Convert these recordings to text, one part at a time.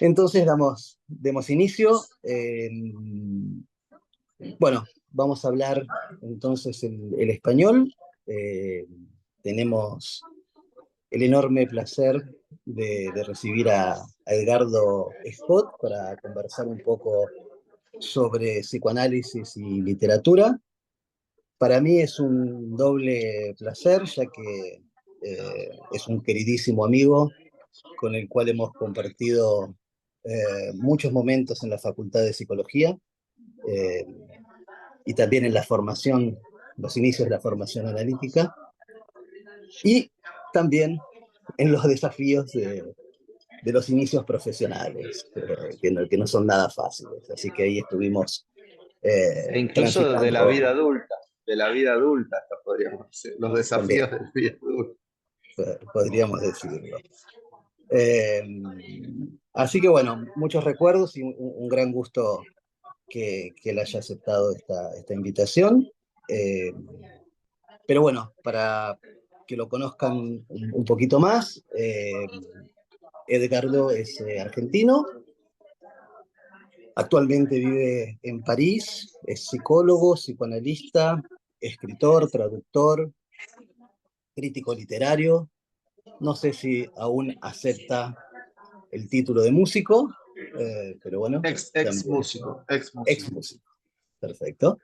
Entonces demos inicio. Bueno, vamos a hablar entonces el español. Eh, Tenemos el enorme placer de recibir a Edgardo Scott para conversar un poco sobre psicoanálisis y literatura. Para mí es un doble placer, ya que es un queridísimo amigo con el cual hemos compartido muchos momentos en la Facultad de Psicología, eh, y también en la formación, los inicios de la formación analítica, y también en los desafíos de los inicios profesionales, que no son nada fáciles. Así que ahí estuvimos E incluso transitando, de la vida adulta, hasta podríamos decir, los también, desafíos de la vida adulta. podríamos decirlo. Eh, Así que bueno, muchos recuerdos y un gran gusto que él haya aceptado esta invitación. Eh, pero bueno, para que lo conozcan un poquito más, Edgardo es argentino, actualmente vive en París, es psicólogo, psicoanalista, escritor, traductor, crítico literario. No sé si aún acepta el título de músico, pero bueno, Ex también músico, ex ex músico. músico. Perfecto.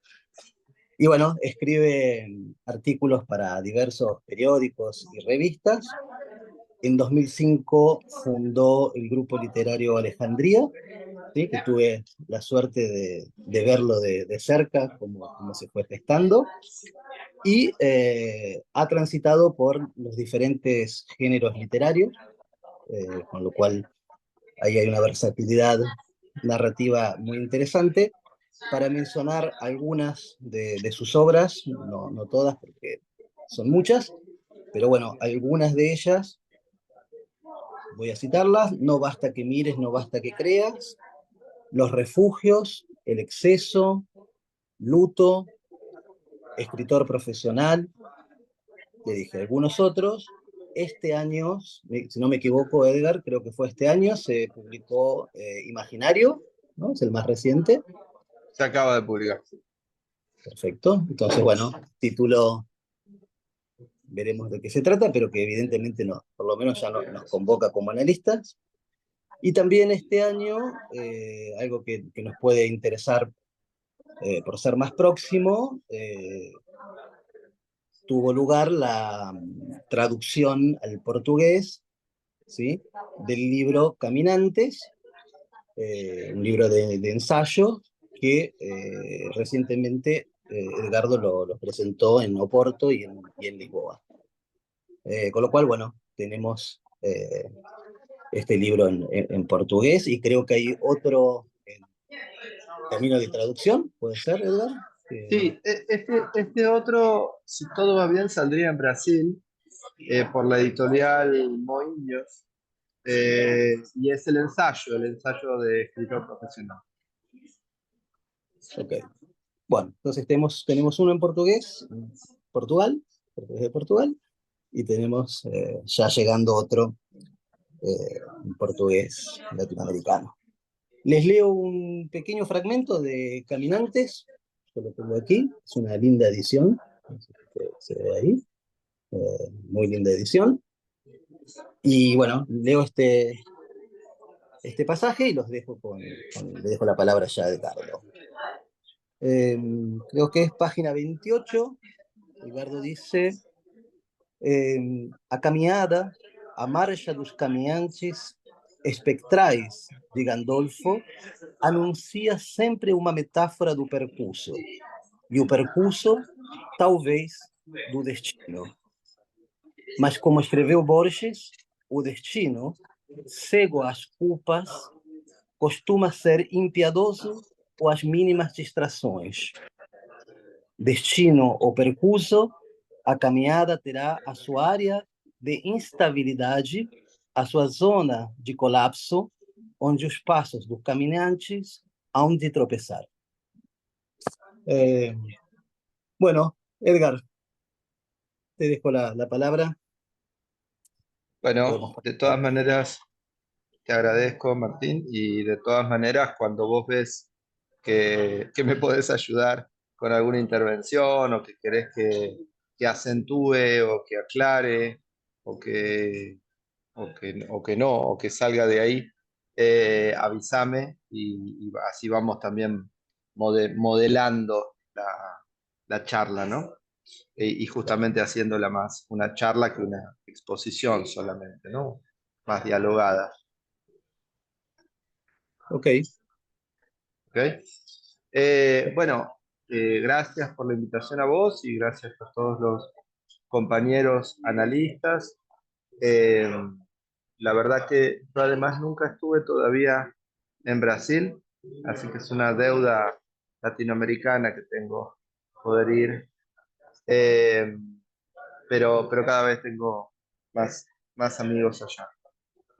Y bueno, escribe artículos para diversos periódicos y revistas. En 2005 fundó el grupo literario Alejandría, ¿sí? Que tuve la suerte de verlo de cerca, como se fue gestando, y ha transitado por los diferentes géneros literarios, con lo cual ahí hay una versatilidad narrativa muy interesante. Para mencionar algunas de sus obras, no todas porque son muchas, pero bueno, algunas de ellas voy a citarlas: No basta que mires, no basta que creas, Los refugios, El exceso, Luto, Escritor profesional, le dije algunos otros. Este año, si no me equivoco, Edgar, creo que fue este año, se publicó Imaginario, ¿no? Es el más reciente. Se acaba de publicar. Perfecto. Entonces, bueno, título, veremos de qué se trata, pero que evidentemente no, por lo menos ya nos convoca como analistas. Y también este año, algo que nos puede interesar por ser más próximo, tuvo lugar la traducción al portugués, ¿sí? Del libro Caminantes, un libro de ensayo que recientemente Edgardo lo presentó en Oporto y en Lisboa. Con lo cual, bueno, tenemos este libro en portugués, y creo que hay otro en camino de traducción, ¿puede ser, Edgar? Sí, este otro, si todo va bien, saldría en Brasil por la editorial Moinhos, y es el ensayo de escritor profesional. Ok. Bueno, entonces tenemos uno en portugués, en Portugal, portugués de Portugal, y tenemos ya llegando otro en portugués latinoamericano. Les leo un pequeño fragmento de Caminantes, yo lo tengo aquí, es una linda edición, no sé si se ve ahí, muy linda edición. Y bueno, leo este pasaje y los dejo le dejo la palabra ya a Edgardo. Eh, Creo que es página 28. Edgardo dice: a caminhada, a marcha dos caminhantes espectrais de Gandolfo anuncia sempre uma metáfora do percurso, e o percurso, talvez, do destino. Mas, como escreveu Borges, o destino, cego às culpas, costuma ser impiedoso com as mínimas distrações. Destino ou percurso, a caminhada terá a sua área de instabilidade, a sua zona de colapso, onde os passos dos caminhantes hão de tropeçar. Eh, bueno, Edgar, te dejo la palabra. Bueno, Podemos de todas continuar. maneras, te agradezco, Martín, y de todas maneras, cuando vos ves que me podés ayudar con alguna intervención o que querés que acentúe o que aclare o que no, o que salga de ahí, avísame y así vamos también modelando la charla, ¿no? Y justamente haciéndola más una charla que una exposición solamente, ¿no? Más dialogada, Ok, ¿ok? Bueno, gracias por la invitación a vos y gracias a todos los compañeros analistas. Eh, la verdad que yo además nunca estuve todavía en Brasil, así que es una deuda latinoamericana que tengo poder ir. Eh, pero cada vez tengo más, más amigos allá.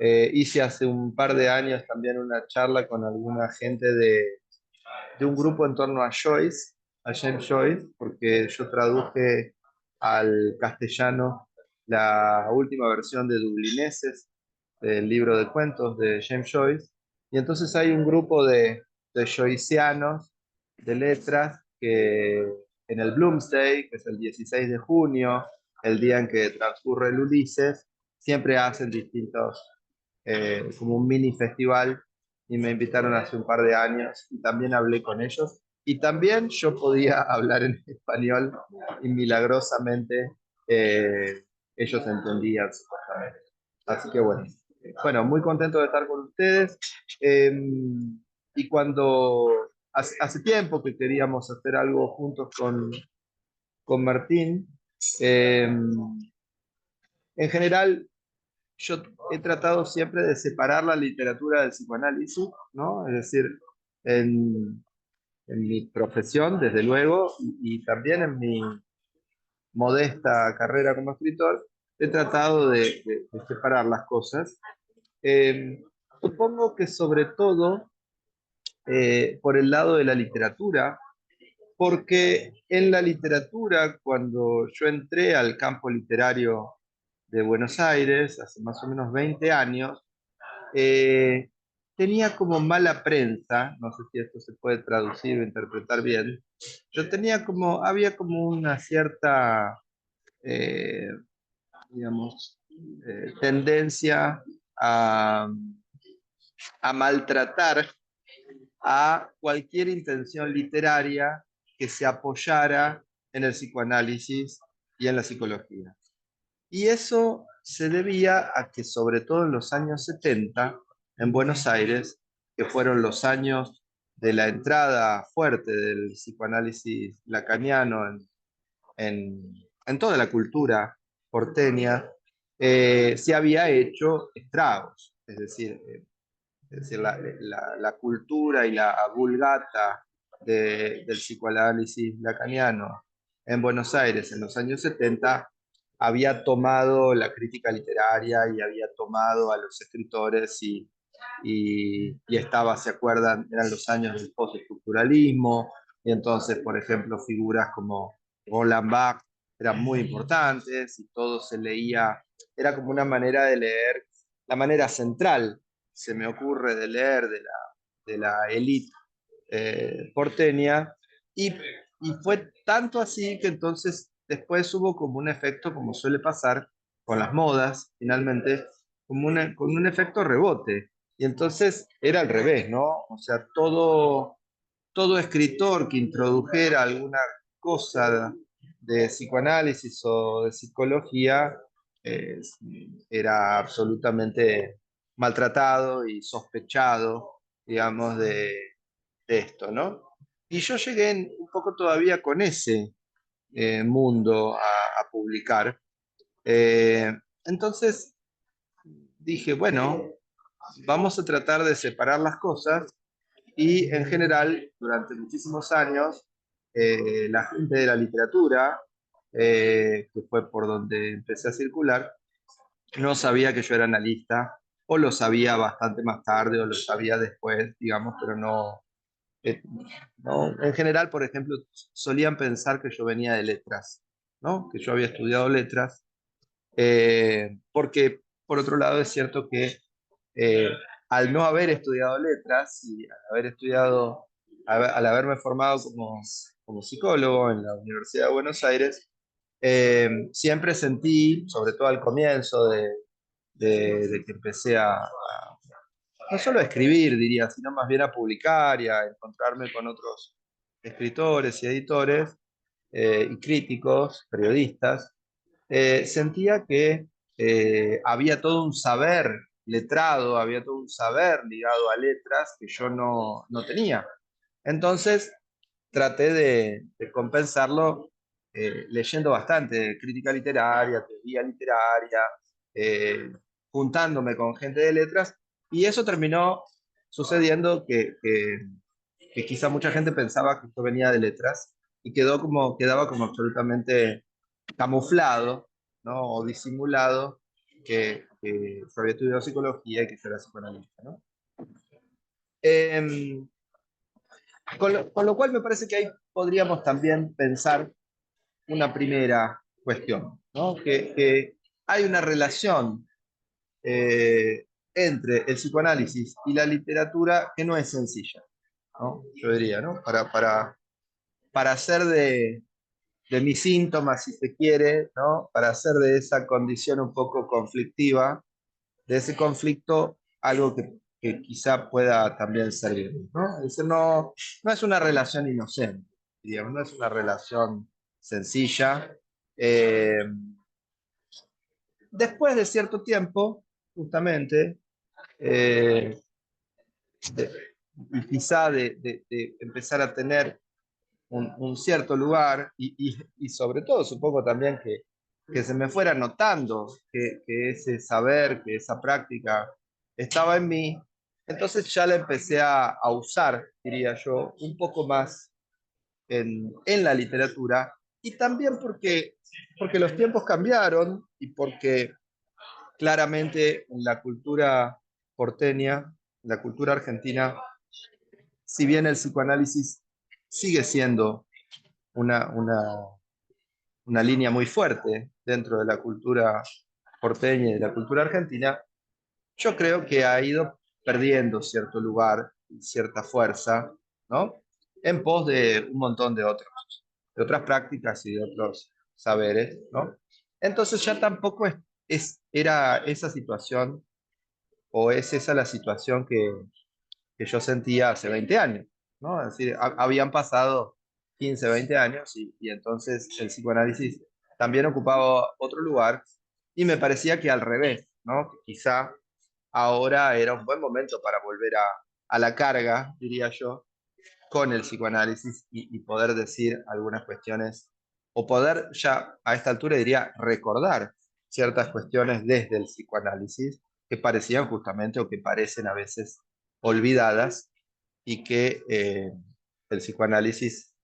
Hice hace un par de años también una charla con alguna gente de un grupo en torno a Joyce, a James Joyce, porque yo traduje al castellano la última versión de Dublineses, del libro de cuentos de James Joyce, y entonces hay un grupo de joycianos de letras que en el Bloomsday, que es el 16 de junio, el día en que transcurre el Ulises, siempre hacen distintos, como un mini festival y me invitaron hace un par de años y también hablé con ellos. Y también yo podía hablar en español y milagrosamente ellos entendían supuestamente. Así que bueno, muy contento de estar con ustedes. Eh, y cuando hace tiempo que queríamos hacer algo juntos con Martín, eh, en general yo he tratado siempre de separar la literatura del psicoanálisis, ¿no? Es decir, en mi profesión, desde luego, y también en mi modesta carrera como escritor, he tratado de separar las cosas. Eh, Supongo que sobre todo por el lado de la literatura, porque en la literatura, cuando yo entré al campo literario de Buenos Aires, hace más o menos 20 años, eh, tenía como mala prensa, no sé si esto se puede traducir o interpretar bien, yo tenía como, había como una cierta, eh, digamos, tendencia a, a maltratar a cualquier intención literaria que se apoyara en el psicoanálisis y en la psicología. Y eso se debía a que, sobre todo en los años 70, en Buenos Aires, que fueron los años de la entrada fuerte del psicoanálisis lacaniano en toda la cultura porteña, se había hecho estragos. Es decir, la cultura y la vulgata del psicoanálisis lacaniano en Buenos Aires en los años 70 había tomado la crítica literaria y había tomado a los escritores y estaba, ¿se acuerdan? Eran los años del postestructuralismo y entonces, por ejemplo, figuras como Roland Barthes eran muy importantes y todo se leía, era como una manera de leer, la manera central se me ocurre de leer de la élite porteña, y, y fue tanto así que entonces después hubo como un efecto, como suele pasar con las modas, finalmente, con un efecto rebote. Y entonces era al revés, ¿no? O sea, todo escritor que introdujera alguna cosa de psicoanálisis o de psicología eh, era absolutamente maltratado y sospechado, digamos, de esto, ¿no? Y yo llegué un poco todavía con ese mundo a publicar. Eh, entonces dije, bueno, vamos a tratar de separar las cosas y en general, durante muchísimos años, la gente de la literatura, que fue por donde empecé a circular, no sabía que yo era analista, o lo sabía bastante más tarde, o lo sabía después, digamos, pero eh, no. En general, por ejemplo, solían pensar que yo venía de letras, ¿no? Que yo había estudiado letras, porque por otro lado es cierto que al no haber estudiado letras y al haberme formado como psicólogo en la Universidad de Buenos Aires, siempre sentí, sobre todo al comienzo de que empecé no solo a escribir, diría, sino más bien a publicar y a encontrarme con otros escritores y editores y críticos, periodistas, sentía que había todo un saber letrado, había todo un saber ligado a letras que yo no tenía. Entonces traté de compensarlo leyendo bastante crítica literaria, teoría literaria, eh, juntándome con gente de letras, y eso terminó sucediendo que quizá mucha gente pensaba que esto venía de letras y quedaba como absolutamente camuflado, ¿no? O disimulado que yo había estudiado psicología y que yo era psicoanalista, ¿no? Eh, con lo cual me parece que ahí podríamos también pensar una primera cuestión, ¿no? Que hay una relación eh, entre el psicoanálisis y la literatura que no es sencilla, ¿no? Yo diría, ¿no? Para hacer de mis síntomas, si se quiere, ¿no? Para hacer de esa condición un poco conflictiva, de ese conflicto, algo que quizá pueda también servir, ¿no? Es decir, no es una relación inocente, digamos, no es una relación sencilla. Eh, Después de cierto tiempo, justamente, eh, de- y quizá de empezar a tener un cierto lugar y sobre todo supongo también que se me fuera notando que ese saber, que esa práctica estaba en mí, entonces ya la empecé a usar, diría yo, un poco más en la literatura y también porque los tiempos cambiaron y porque claramente en la cultura porteña, en la cultura argentina, si bien el psicoanálisis sigue siendo una, una, una línea muy fuerte dentro de la cultura porteña y de la cultura argentina, yo creo que ha ido perdiendo cierto lugar y cierta fuerza, ¿no? En pos de un montón de otras prácticas y de otros saberes, ¿no? Entonces ya tampoco era esa situación o es esa la situación que yo sentía hace 20 años, ¿no? Es decir, habían pasado 15, 20 años y entonces el psicoanálisis también ocupaba otro lugar y me parecía que al revés, ¿no? Que quizá ahora era un buen momento para volver a la carga, diría yo, con el psicoanálisis y poder decir algunas cuestiones o poder ya a esta altura diría recordar ciertas cuestiones desde el psicoanálisis que parecían justamente o que parecen a veces olvidadas y que el psicoanálisis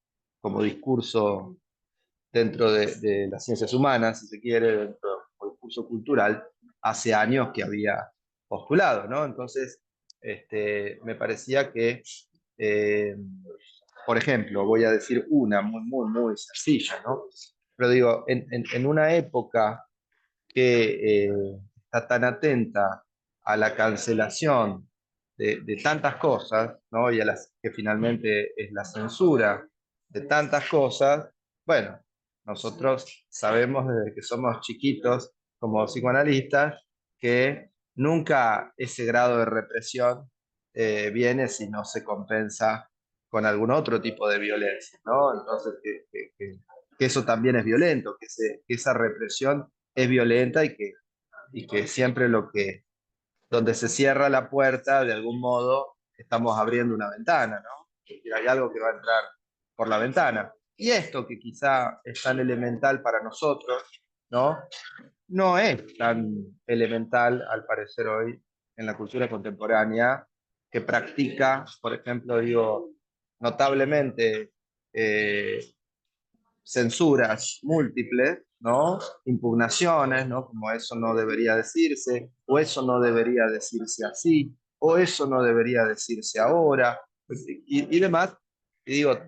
como discurso dentro de las ciencias humanas, si se quiere, dentro del discurso cultural, hace años que había postulado, ¿no? Entonces, me parecía que, eh, por ejemplo, voy a decir una muy sencilla, ¿no? Pero digo, en una época que está tan atenta a la cancelación de tantas cosas, ¿no? Y a las que finalmente es la censura de tantas cosas, bueno, nosotros sabemos desde que somos chiquitos como psicoanalistas que nunca ese grado de represión viene si no se compensa con algún otro tipo de violencia, ¿no? Entonces, que eso también es violento, que esa represión es violenta y que siempre donde se cierra la puerta, de algún modo, estamos abriendo una ventana, ¿no? Es decir, hay algo que va a entrar por la ventana. Y esto que quizá es tan elemental para nosotros, ¿no? No es tan elemental, al parecer hoy, en la cultura contemporánea, que practica, por ejemplo, digo, notablemente eh, censuras múltiples, ¿no? Impugnaciones, ¿no? Como eso no debería decirse, o eso no debería decirse así, o eso no debería decirse ahora, y demás. Y digo,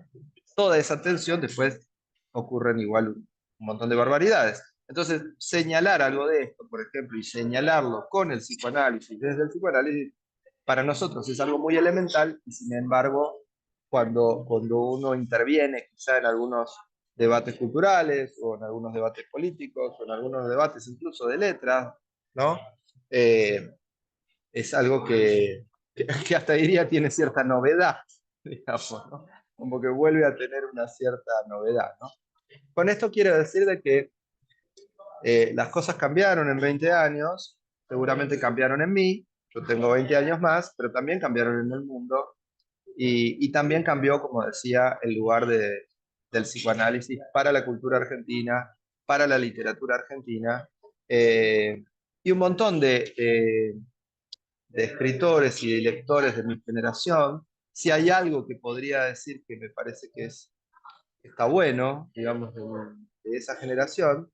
toda esa tensión después ocurren igual un montón de barbaridades. Entonces, señalar algo de esto, por ejemplo, y señalarlo con el psicoanálisis, desde el psicoanálisis, para nosotros es algo muy elemental y sin embargo, cuando uno interviene quizá en algunos debates culturales o en algunos debates políticos o en algunos debates incluso de letras, ¿no? Eh, es algo que hasta diría tiene cierta novedad, digamos, ¿no? Como que vuelve a tener una cierta novedad, ¿no? Con esto quiero decir de que las cosas cambiaron en 20 años, seguramente cambiaron en mí, yo tengo 20 años más, pero también cambiaron en el mundo y también cambió, como decía, el lugar del psicoanálisis para la cultura argentina, para la literatura argentina, y un montón de escritores y de lectores de mi generación. Si hay algo que podría decir que me parece que está bueno, digamos, de esa generación,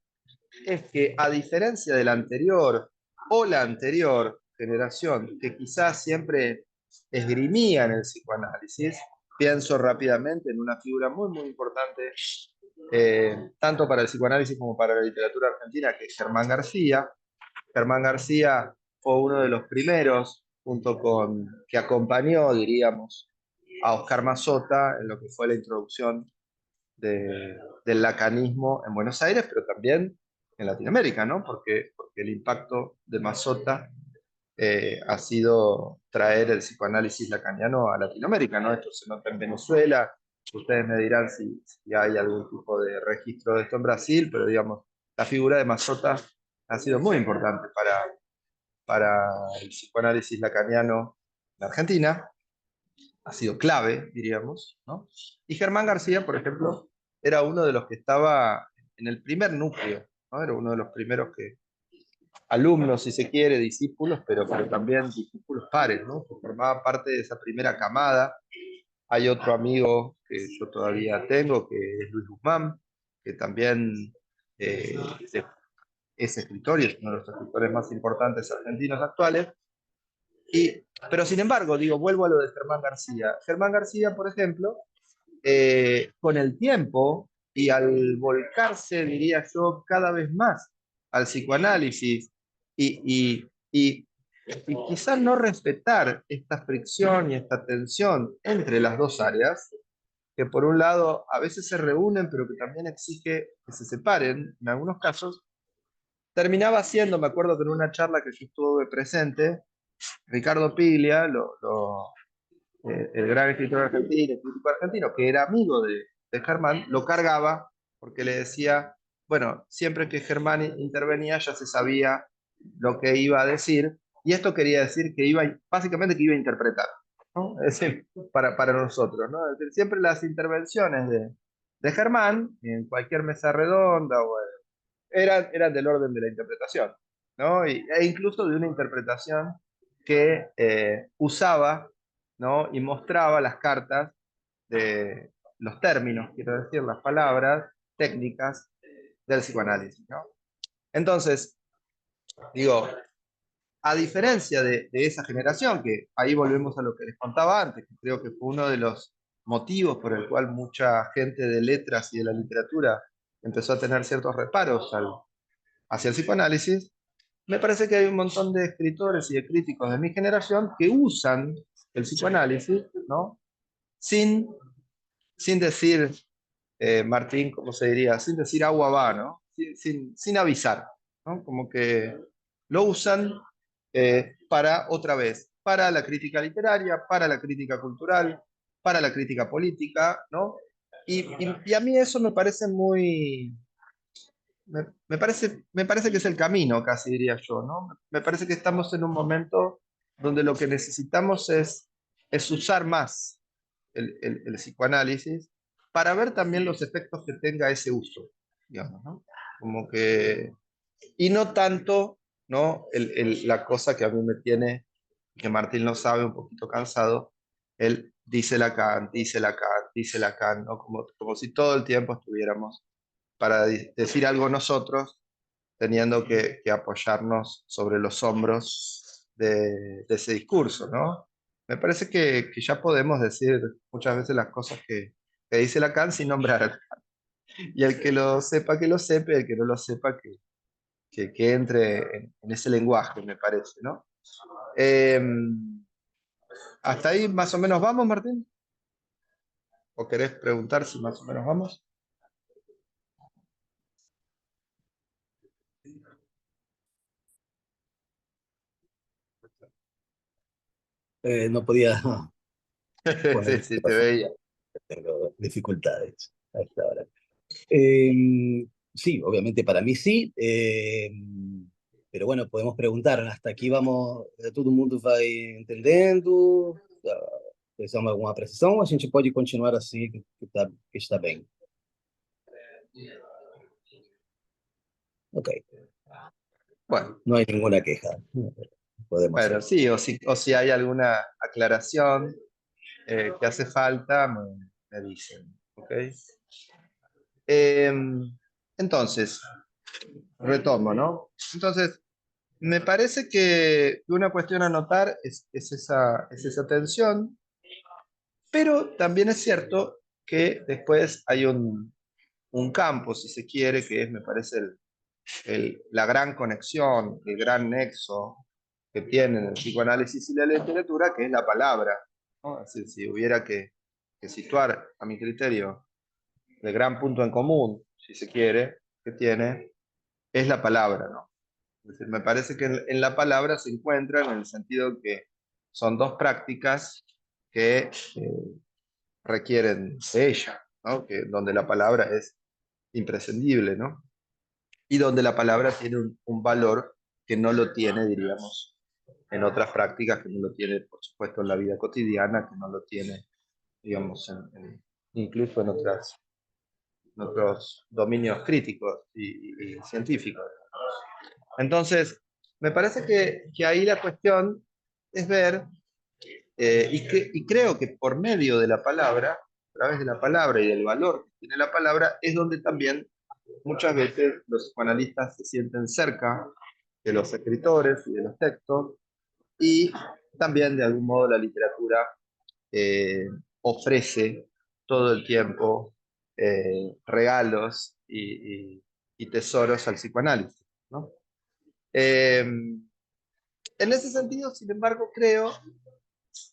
es que a diferencia de la anterior o la anterior generación, que quizás siempre esgrimía en el psicoanálisis, pienso rápidamente en una figura muy, muy importante, tanto para el psicoanálisis como para la literatura argentina, que es Germán García. Germán García fue uno de los primeros, junto con, que acompañó, diríamos, a Oscar Mazota en lo que fue la introducción del lacanismo en Buenos Aires, pero también en Latinoamérica, ¿no? Porque el impacto de Mazota ha sido traer el psicoanálisis lacaniano a Latinoamérica, ¿no? Esto se nota en Venezuela, ustedes me dirán si hay algún tipo de registro de esto en Brasil, pero digamos, la figura de Mazota ha sido muy importante para el psicoanálisis lacaniano en Argentina, ha sido clave, diríamos, ¿no? Y Germán García, por ejemplo, era uno de los que estaba en el primer núcleo, ¿no? Era uno de los primeros que, alumnos, si se quiere, discípulos, pero también discípulos pares, ¿no? Que formaba parte de esa primera camada. Hay otro amigo que yo todavía tengo, que es Luis Guzmán, que también eh, es escritor y es uno de los escritores más importantes argentinos actuales. Pero sin embargo, digo, vuelvo a lo de Germán García. Germán García, por ejemplo, con el tiempo y al volcarse, diría yo, cada vez más al psicoanálisis y quizás no respetar esta fricción y esta tensión entre las dos áreas, que por un lado a veces se reúnen, pero que también exige que se separen en algunos casos, terminaba siendo, me acuerdo que en una charla que yo estuve presente, Ricardo Piglia, el gran escritor argentino, el crítico argentino, que era amigo de Germán, lo cargaba porque le decía, bueno, siempre que Germán intervenía ya se sabía lo que iba a decir, y esto quería decir que iba, básicamente que iba a interpretar, ¿no? Es decir, para nosotros, ¿no? Es decir, siempre las intervenciones de Germán, en cualquier mesa redonda, eran del orden de la interpretación, ¿no? E incluso de una interpretación que usaba, ¿no? Y mostraba las cartas de los términos, quiero decir, las palabras técnicas del psicoanálisis, ¿no? Entonces, digo, a diferencia de esa generación, que ahí volvemos a lo que les contaba antes, que creo que fue uno de los motivos por el cual mucha gente de letras y de la literatura empezó a tener ciertos reparos hacia el psicoanálisis, me parece que hay un montón de escritores y de críticos de mi generación que usan el psicoanálisis, ¿no? Sin, sin decir, Martín, ¿cómo se diría? Sin decir agua va, ¿no? Sin avisar, ¿no? Como que lo usan para, otra vez, para la crítica literaria, para la crítica cultural, para la crítica política, ¿no? Y a mí eso me parece muy, me parece que es el camino, casi diría yo, ¿no? Me parece que estamos en un momento donde lo que necesitamos es usar más el psicoanálisis para ver también los efectos que tenga ese uso, digamos, ¿no? Como que, y no tanto, ¿no? La cosa que a mí me tiene, que Martín lo sabe, un poquito cansado, él dice Lacan, dice Lacan, dice Lacan, ¿no? Como si todo el tiempo estuviéramos para decir algo nosotros, teniendo que apoyarnos sobre los hombros de ese discurso, ¿no? Me parece que ya podemos decir muchas veces las cosas que dice Lacan sin nombrar. Y el que lo sepa, y el que no lo sepa, que entre en ese lenguaje, me parece, ¿no? Eh, ¿Hasta ahí más o menos vamos, Martín? ¿O querés preguntar si más o menos vamos? No podía Sí, poner, sí, te veía. tengo dificultades a esta hora. Eh, sí, obviamente para mí sí, pero bueno, podemos preguntar, hasta aquí vamos, todo mundo vai entendendo, precisamos de alguma precisão, a gente pode continuar assim, que está bem. Ok, Bueno, no hay ninguna queja, podemos bueno, ir. sí, o si hay alguna aclaración que hace falta, me dicen. ¿Ok? Eh, entonces, retomo, ¿no? Entonces, me parece que una cuestión a notar es esa tensión, pero también es cierto que después hay un campo, si se quiere, que es, me parece, la gran conexión, el gran nexo que tienen el psicoanálisis y la literatura, que es la palabra, ¿no? Es decir, si hubiera que situar, a mi criterio, el gran punto en común, si se quiere, que tiene, es la palabra, ¿no? Es decir, me parece que en la palabra se encuentran en el sentido que son dos prácticas que requieren de ella, ¿no? Que, donde la palabra es imprescindible, ¿no? Y donde la palabra tiene un valor que no lo tiene, diríamos, en otras prácticas, que no lo tiene, por supuesto, en la vida cotidiana, que no lo tiene, digamos, incluso en otros dominios críticos y científicos. Entonces, me parece que ahí la cuestión es ver, y creo que por medio de la palabra, a través de la palabra y del valor que tiene la palabra, es donde también muchas veces los psicoanalistas se sienten cerca de los escritores y de los textos, y también de algún modo la literatura eh, ofrece todo el tiempo regalos y tesoros al psicoanálisis, ¿no? En ese sentido, sin embargo, creo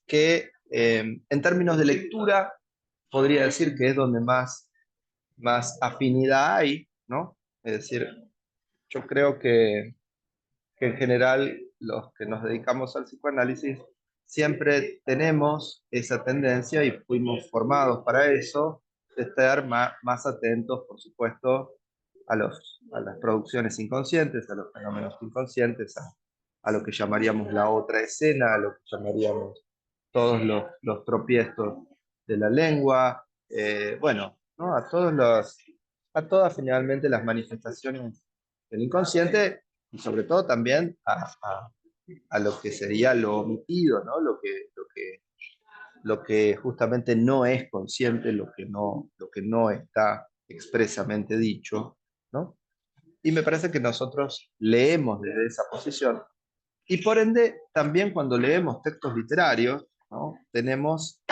que en términos de lectura podría decir que es donde más afinidad hay, ¿no? Es decir, yo creo que en general los que nos dedicamos al psicoanálisis siempre tenemos esa tendencia y fuimos formados para eso, de estar más atentos, por supuesto, a las producciones inconscientes, a los fenómenos inconscientes, a lo que llamaríamos la otra escena, a lo que llamaríamos todos los tropiezos de la lengua, bueno, ¿no? A todas finalmente las manifestaciones del inconsciente y sobre todo también a lo que sería lo omitido, ¿no? Lo que justamente no es consciente, lo que no está expresamente dicho, ¿no? Y me parece que nosotros leemos desde esa posición y por ende también cuando leemos textos literarios, ¿no? Tenemos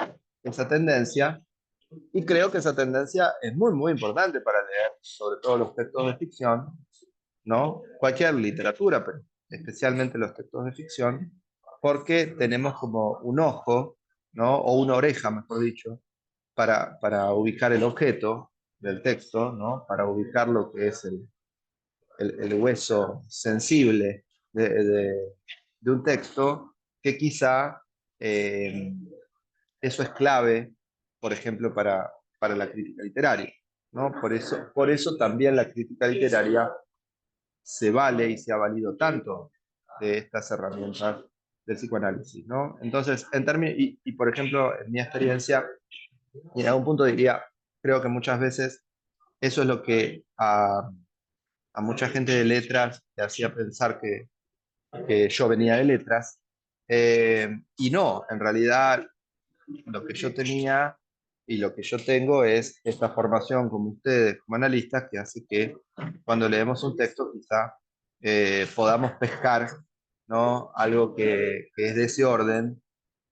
esa tendencia y creo que esa tendencia es muy, muy importante para leer, sobre todo los textos de ficción, ¿no? Cualquier literatura, pero especialmente los textos de ficción, porque tenemos como un ojo, ¿no? O una oreja, mejor dicho, para ubicar el objeto del texto, ¿no? Para ubicar lo que es el hueso sensible de un texto, que quizá eso es clave, por ejemplo, para la crítica literaria, ¿no? Por eso también la crítica literaria se vale y se ha valido tanto de estas herramientas del psicoanálisis, ¿no? Entonces, por ejemplo, en mi experiencia, y en algún punto diría, creo que muchas veces eso es lo que a mucha gente de letras le hacía pensar que yo venía de letras, y no, en realidad lo que yo tenía y lo que yo tengo es esta formación como ustedes, como analistas, que hace que cuando leemos un texto quizá podamos pescar, ¿no? Algo que es de ese orden,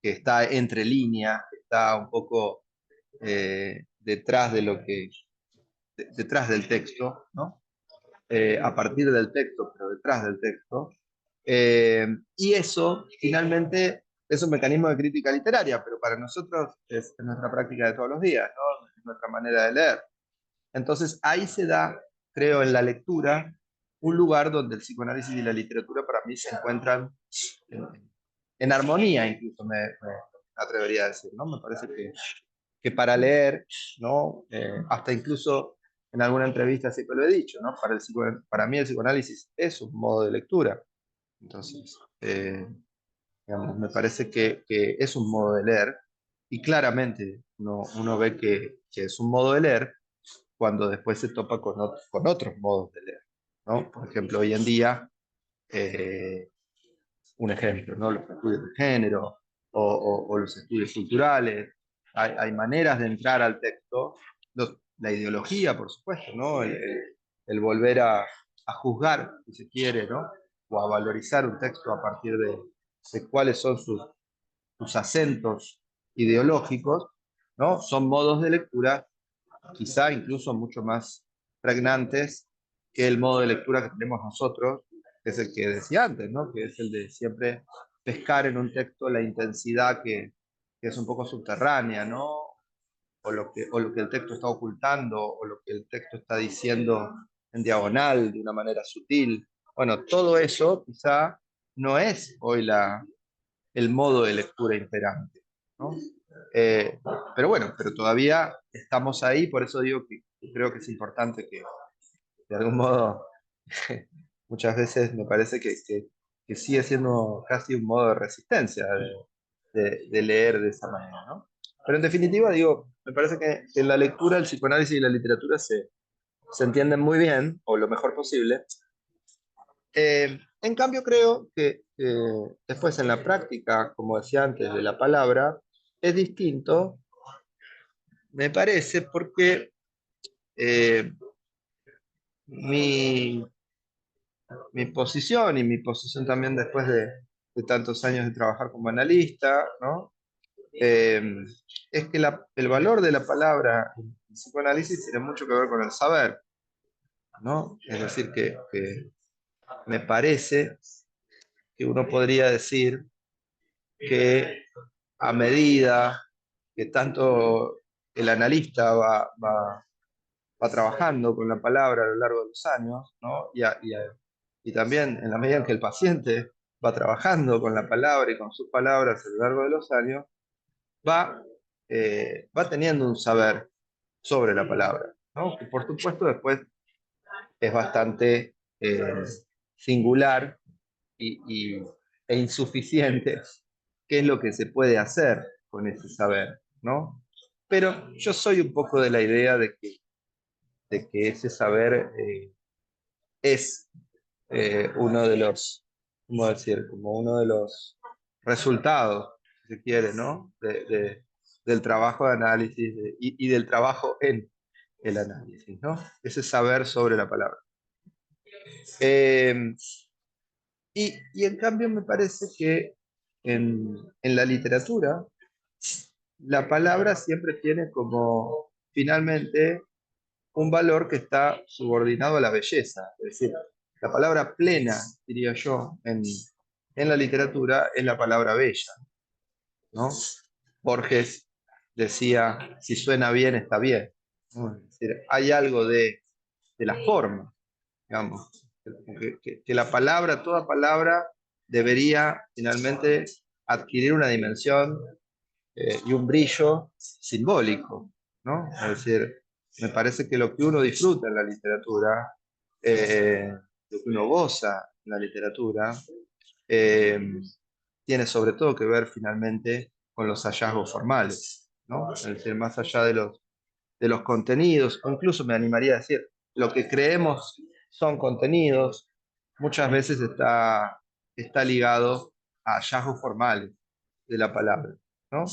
que está entre líneas, que está un poco detrás de detrás del texto, ¿no? A partir del texto, pero detrás del texto. Y eso finalmente es un mecanismo de crítica literaria, pero para nosotros es nuestra práctica de todos los días, ¿no? Es nuestra manera de leer. Entonces ahí se da, creo, en la lectura, un lugar donde el psicoanálisis y la literatura para mí se encuentran en armonía, incluso me atrevería a decir, ¿no? Me parece que para leer, ¿no? Hasta incluso en alguna entrevista siempre lo he dicho, ¿no? Para mí el psicoanálisis es un modo de lectura. Entonces, digamos, me parece que es un modo de leer y claramente uno ve que es un modo de leer cuando después se topa con otros modos de leer, ¿no? Por ejemplo, hoy en día, eh, un ejemplo, ¿no? Los estudios de género o los estudios culturales, hay maneras de entrar al texto, la ideología, por supuesto, ¿no? El volver a juzgar, si se quiere, ¿no? O a valorizar un texto a partir de cuáles son sus acentos ideológicos, ¿no? Son modos de lectura quizá incluso mucho más pregnantes que el modo de lectura que tenemos nosotros, que es el que decía antes, ¿no? Que es el de siempre pescar en un texto la intensidad que es un poco subterránea, ¿no? O lo que el texto está ocultando, o lo que el texto está diciendo en diagonal, de una manera sutil. Bueno, todo eso quizá no es hoy el modo de lectura imperante, ¿no? Eh, pero bueno, pero todavía estamos ahí, por eso digo que creo que es importante que de algún modo muchas veces me parece que sigue siendo casi un modo de resistencia de leer de esa manera, ¿no? Pero en definitiva, digo, me parece que en la lectura, el psicoanálisis y la literatura se entienden muy bien, o lo mejor posible. En cambio, creo que después en la práctica, como decía antes, de la palabra, es distinto, me parece, porque eh, mi, mi posición y mi posición también después de tantos años de trabajar como analista, ¿no? Eh, es que el valor de la palabra en psicoanálisis tiene mucho que ver con el saber, ¿no? Es decir, que me parece que uno podría decir que a medida que tanto el analista va trabajando con la palabra a lo largo de los años, ¿no? Y también en la medida en que el paciente va trabajando con la palabra y con sus palabras a lo largo de los años, va, va teniendo un saber sobre la palabra, ¿no? Que por supuesto después es bastante singular e insuficiente qué es lo que se puede hacer con ese saber, ¿no? Pero yo soy un poco de la idea de que ese saber es uno de los, ¿cómo decir? Como uno de los resultados, si se quiere, ¿no? Del trabajo de análisis y del trabajo en el análisis, ¿no? Ese saber sobre la palabra. Eh, y en cambio me parece que en la literatura la palabra siempre tiene como finalmente un valor que está subordinado a la belleza. Es decir, la palabra plena, diría yo, en la literatura es la palabra bella, ¿no? Borges decía, si suena bien, está bien, ¿no? Es decir, hay algo de la forma, digamos, que la palabra, toda palabra, debería finalmente adquirir una dimensión y un brillo simbólico, ¿no? Es decir, me parece que lo que uno disfruta en la literatura, lo que uno goza en la literatura, eh, tiene sobre todo que ver finalmente con los hallazgos formales, ¿no? Es decir, más allá de los contenidos, o incluso me animaría a decir, lo que creemos son contenidos, muchas veces está ligado a hallazgos formales de la palabra, ¿no?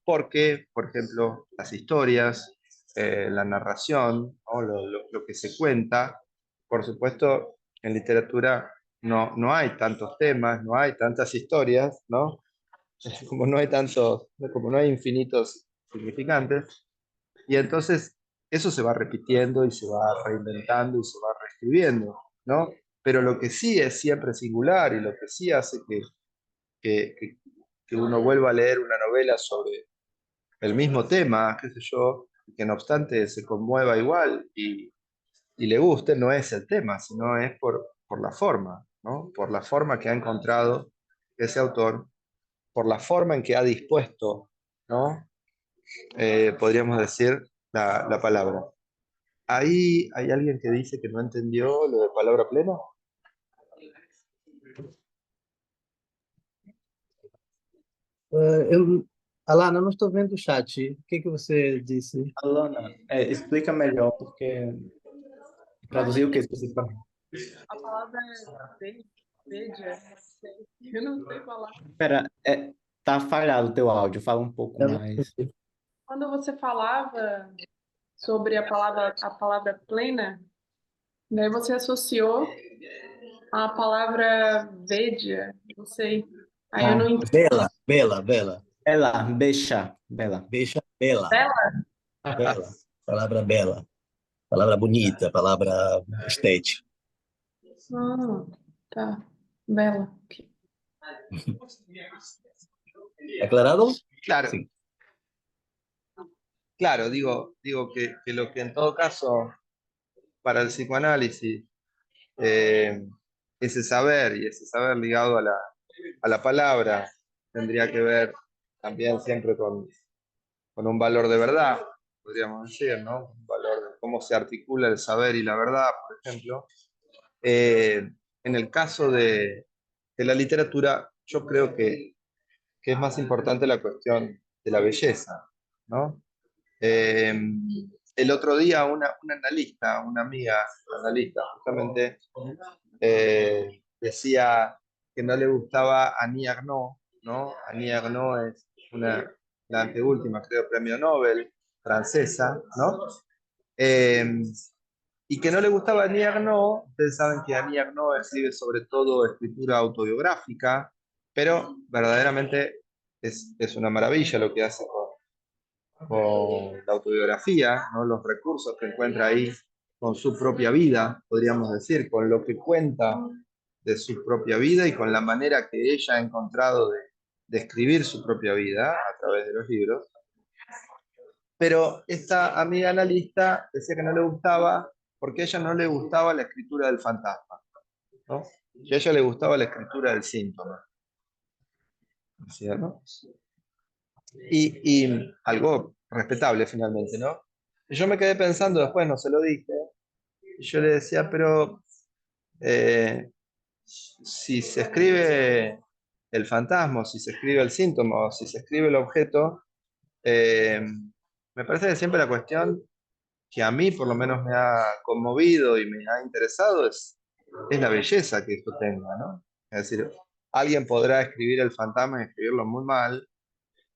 Porque, por ejemplo, las historias, la narración, ¿no? Lo que se cuenta, por supuesto, en literatura no hay tantos temas, no hay tantas historias, ¿no? Como no hay infinitos significantes, y entonces eso se va repitiendo y se va reinventando y se va reescribiendo, ¿no? Pero lo que sí es siempre singular y lo que sí hace que que uno vuelva a leer una novela sobre el mismo tema, qué sé yo, y que no obstante se conmueva igual y le guste, no es el tema, sino es por la forma, ¿no? Por la forma que ha encontrado ese autor, por la forma en que ha dispuesto, ¿no? Podríamos decir la palabra. Ahí hay alguien que dice que no entendió lo de palabra plena. Alana, eu não estou vendo o chat. O que que você disse? Alana, explica melhor, porque traduzir o que especificamente? A palavra é Vedia. Eu não sei falar. Espera, tá falhado o teu áudio, fala um pouco Eu não mais. entendi. Quando você falava sobre a palavra plena, daí você associou a palavra Vedia, não sei. Aí eu não entendi. Bela, bela, bela. Bela, beija, bela. Beija, bela. Bela? Bela. Palavra bela. Palavra bonita, palavra estética. Tá. Bela. ¿Aclarado? Claro, Sí. claro, digo que lo que en todo caso para el psicoanálisis, ese saber y ese saber ligado a la palabra tendría que ver también siempre con un valor de verdad, podríamos decir, ¿no? Un valor de cómo se articula el saber y la verdad, por ejemplo. En el caso de la literatura, yo creo que es más importante la cuestión de la belleza, ¿no? Eh, el otro día una analista, una amiga analista, justamente decía que no le gustaba Annie Ernaux, ¿no? Annie Ernaux es la anteúltima, creo, premio Nobel, francesa, ¿no? Eh, y que no le gustaba Annie Ernaux. Ustedes saben que Annie Ernaux escribe sobre todo escritura autobiográfica, pero verdaderamente es una maravilla lo que hace con la autobiografía, ¿no? Los recursos que encuentra ahí con su propia vida, podríamos decir, con lo que cuenta de su propia vida y con la manera que ella ha encontrado de escribir su propia vida a través de los libros. Pero esta amiga analista decía que no le gustaba porque a ella no le gustaba la escritura del fantasma, ¿no? Y a ella le gustaba la escritura del síntoma, ¿no? Y algo respetable finalmente, ¿no? Y yo me quedé pensando, después no se lo dije, y yo le decía, pero si se escribe el fantasma, si se escribe el síntoma, o si se escribe el objeto, me parece que siempre la cuestión que a mí por lo menos me ha conmovido y me ha interesado es la belleza que esto tenga, ¿no? Es decir, alguien podrá escribir el fantasma y escribirlo muy mal,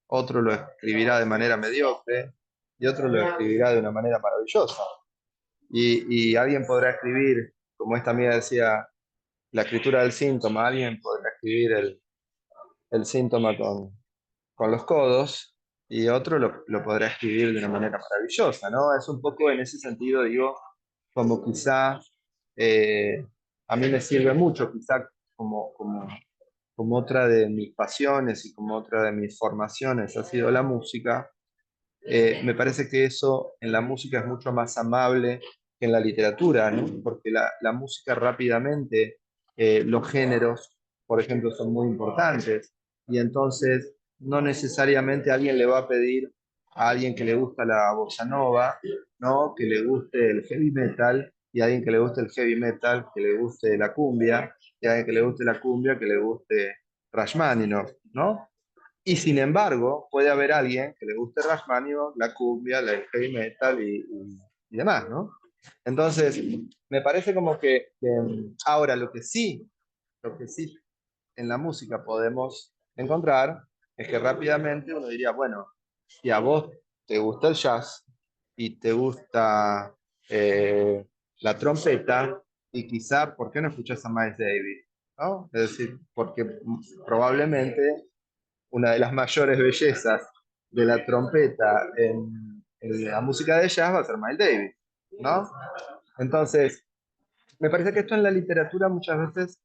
otro lo escribirá de manera mediocre y otro lo escribirá de una manera maravillosa. Y alguien podrá escribir, como esta amiga decía, la escritura del síntoma, alguien podrá escribir el síntoma con los codos y otro lo podrá escribir de una manera maravillosa, ¿no? Es un poco en ese sentido, digo, como quizá a mí me sirve mucho, quizá como otra de mis pasiones y como otra de mis formaciones ha sido la música. Me parece que eso en la música es mucho más amable que en la literatura, ¿no? Porque la música rápidamente, los géneros, por ejemplo, son muy importantes y entonces no necesariamente alguien le va a pedir a alguien que le gusta la bossa nova, ¿no? Que le guste el heavy metal y a alguien que le guste el heavy metal, que le guste la cumbia y a alguien que le guste la cumbia, que le guste Rachmaninoff, ¿no? Y sin embargo, puede haber alguien que le guste Rachmaninoff, la cumbia, el heavy metal y demás, ¿no? Entonces, me parece como que ahora lo que sí en la música podemos encontrar es que rápidamente uno diría, bueno, si a vos te gusta el jazz y te gusta la trompeta, y quizá, ¿por qué no escuchas a Miles Davis? ¿No? Es decir, porque probablemente una de las mayores bellezas de la trompeta en la música de jazz va a ser Miles Davis, ¿no? Entonces, me parece que esto en la literatura muchas veces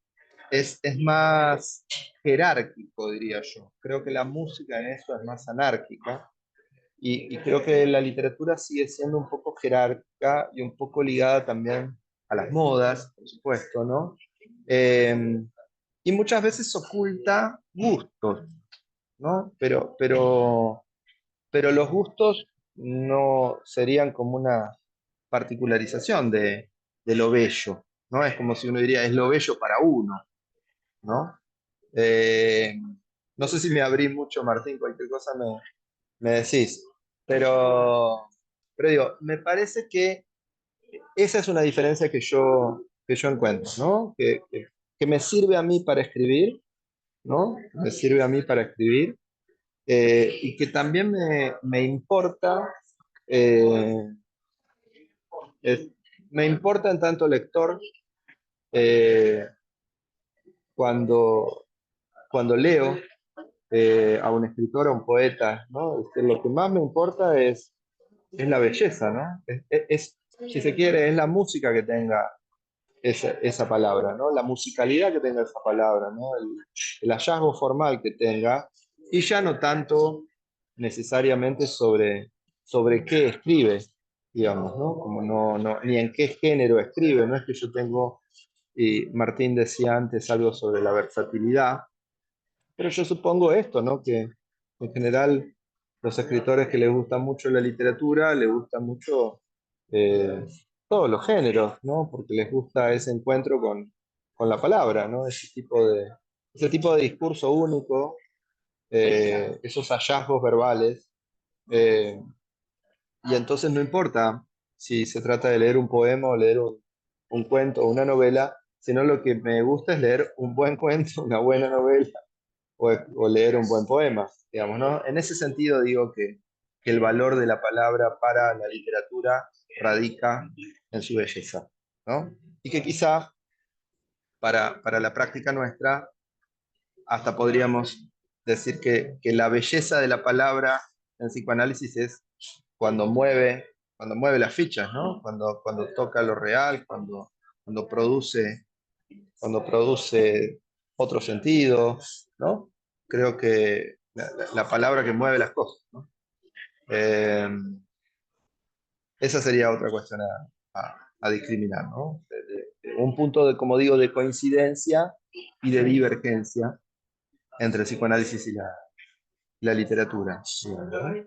es más jerárquico, diría yo. Creo que la música en eso es más anárquica y creo que la literatura sigue siendo un poco jerárquica y un poco ligada también a las modas, por supuesto, ¿no? Eh, y muchas veces oculta gustos, ¿no? Pero los gustos no serían como una particularización de lo bello, ¿no? Es como si uno diría, es lo bello para uno, ¿no? Eh, no sé si me abrí mucho, Martín, cualquier cosa me decís, pero, pero digo, me parece que esa es una diferencia que yo encuentro, ¿no? Que me sirve a mí para escribir, ¿no? Me sirve a mí para escribir y que también me importa, eh, es- me importa en tanto lector eh, cuando, cuando leo a un escritor, a un poeta, ¿no? Lo que más me importa es la belleza, ¿no? Si se quiere, es la música que tenga esa palabra, ¿no? La musicalidad que tenga esa palabra, ¿no? El hallazgo formal que tenga, y ya no tanto necesariamente sobre qué escribe, digamos, ¿no? Como ni en qué género escribe, no es que yo tengo, y Martín decía antes algo sobre la versatilidad, pero yo supongo esto, ¿no? Que en general los escritores que les gusta mucho la literatura, les gusta mucho eh, todos los géneros, ¿no? Porque les gusta ese encuentro con la palabra, ¿no? Ese tipo de discurso único, esos hallazgos verbales. eh, y entonces no importa si se trata de leer un poema o leer un cuento o una novela, sino lo que me gusta es leer un buen cuento, una buena novela o leer un buen poema, digamos, ¿no? En ese sentido digo que el valor de la palabra para la literatura radica en su belleza, ¿no? Y que quizá para la práctica nuestra hasta podríamos decir que la belleza de la palabra en psicoanálisis es cuando mueve las fichas, ¿no? Cuando toca lo real, cuando produce cuando produce otro sentido, ¿no? Creo que la palabra que mueve las cosas, ¿no? Eh, esa sería otra cuestión a discriminar, ¿no? Un punto de, como digo, de coincidencia y de divergencia entre el psicoanálisis y la literatura. Digamos, ¿no?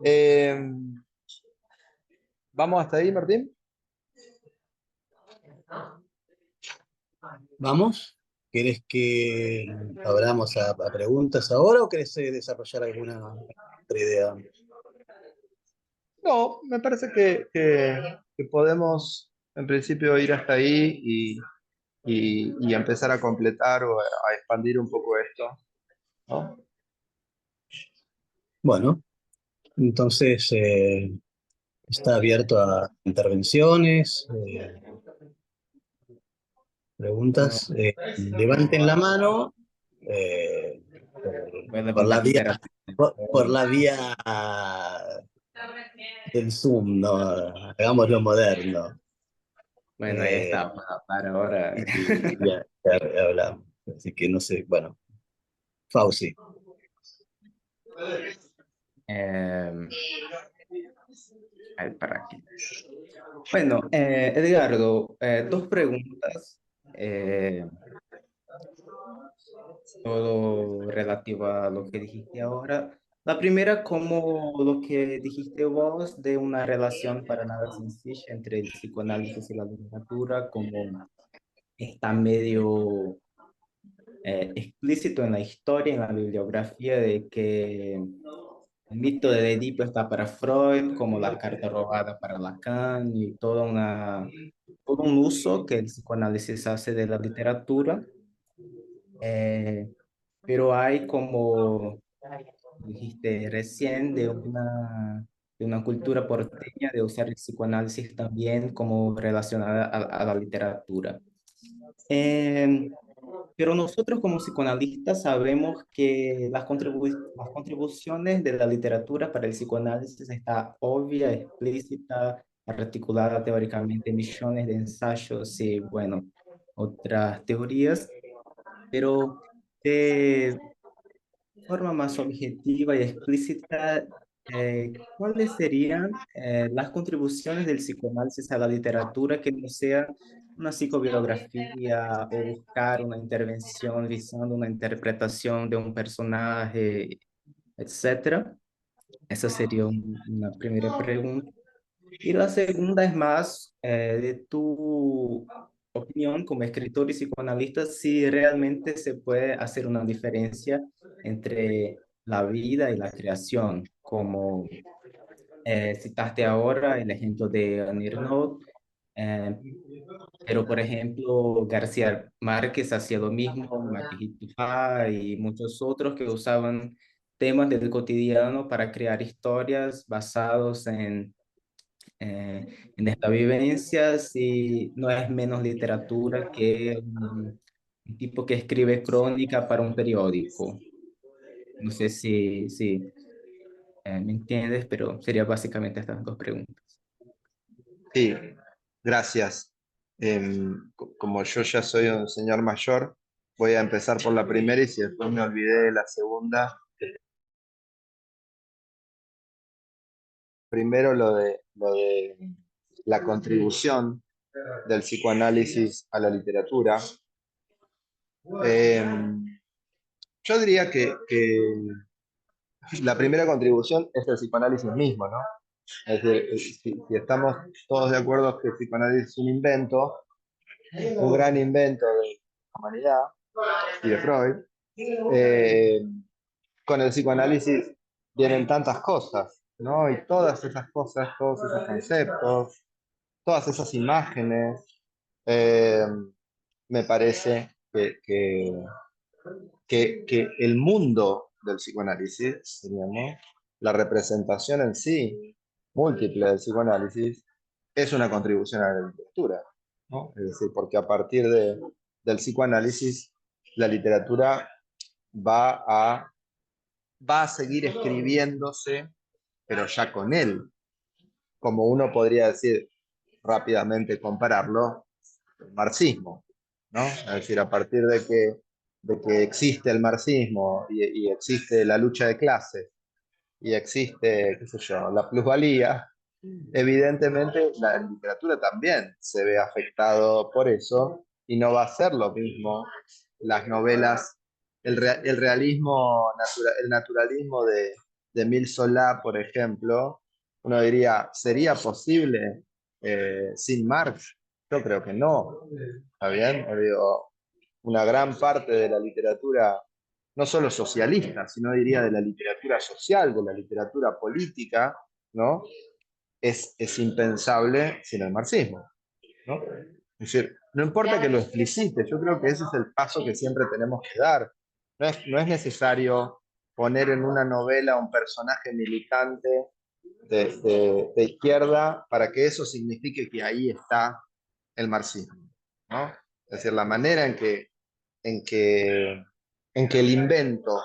Eh, ¿Vamos hasta ahí, Martín? ¿Vamos? ¿Querés que abramos a preguntas ahora o querés desarrollar alguna otra idea? No, me parece que podemos en principio ir hasta ahí y empezar a completar o a expandir un poco esto, ¿no? Bueno, entonces está abierto a intervenciones, Bueno, preguntas. Levanten la mano voy a por la levantar mi vía, terapia. por la vía del Zoom, ¿no? Hagámoslo moderno. Bueno, ahí Eh, está, para ahora. y ya hablamos. Así que no sé, bueno, Fauci. Em, a ver, para aquí. Bueno, Edgardo, dos preguntas, eh, todo relativo a lo que dijiste ahora. La primera, como lo que dijiste vos de una relación para nada sencilla entre el psicoanálisis y la literatura, como está medio explícito en la historia, en la bibliografía, de que el mito de Edipo está para Freud, como la carta robada para Lacan, y todo un uso que el psicoanálisis hace de la literatura. Eh, pero hay como dijiste recién, de una cultura porteña de usar el psicoanálisis también como relacionada a la literatura. Eh, pero nosotros como psicoanalistas sabemos que las contribuciones de la literatura para el psicoanálisis está obvia, explícita, articulada teóricamente en millones de ensayos y bueno, otras teorías, pero de forma más objetiva y explícita, ¿cuáles serían las contribuciones del psicoanálisis a la literatura que no sean una psicobiografía o buscar una intervención visando una interpretación de un personaje, etcétera? Esa sería una primera pregunta. Y la segunda es más de tu opinión como escritor y psicoanalista, si realmente se puede hacer una diferencia entre la vida y la creación, como citaste ahora el ejemplo de Annie Ernaux, eh, pero por ejemplo García Márquez hacía lo mismo, Maki Ituá y muchos otros que usaban temas del cotidiano para crear historias basados en esta vivencia, si no es menos literatura que un tipo que escribe crónica para un periódico. No sé si me entiendes, pero sería básicamente estas dos preguntas. Sí, gracias. Como yo ya soy un señor mayor, voy a empezar por la primera y si después me olvidé de la segunda. Primero lo de la contribución del psicoanálisis a la literatura. Yo diría que la primera contribución es el psicoanálisis mismo, ¿no? Es decir, si estamos todos de acuerdo que el psicoanálisis es un invento, un gran invento de la humanidad y de Freud, eh, con el psicoanálisis vienen tantas cosas, ¿no? Y todas esas cosas, todos esos conceptos, todas esas imágenes, eh, me parece que el mundo del psicoanálisis, diríamos, la representación en sí múltiple del psicoanálisis, es una contribución a la literatura, ¿no? Es decir, porque a partir del psicoanálisis, la literatura va a, va a seguir escribiéndose, pero ya con él, como uno podría decir rápidamente, compararlo, el marxismo, ¿no? Es decir, a partir de que existe el marxismo y existe la lucha de clases y existe, qué sé yo, la plusvalía, evidentemente la literatura también se ve afectado por eso y no va a ser lo mismo las novelas, el realismo, el naturalismo de Emile Zola, por ejemplo, uno diría, ¿sería posible sin Marx? Yo creo que no, ¿está bien? Yo digo, una gran parte de la literatura, no solo socialista, sino diría de la literatura social, de la literatura política, ¿no? Es impensable sin el marxismo, ¿no? Es decir, no importa que lo explicite, yo creo que ese es el paso que siempre tenemos que dar. No es necesario poner en una novela un personaje militante de izquierda para que eso signifique que ahí está el marxismo, ¿no? Es decir, la manera en que, en que el invento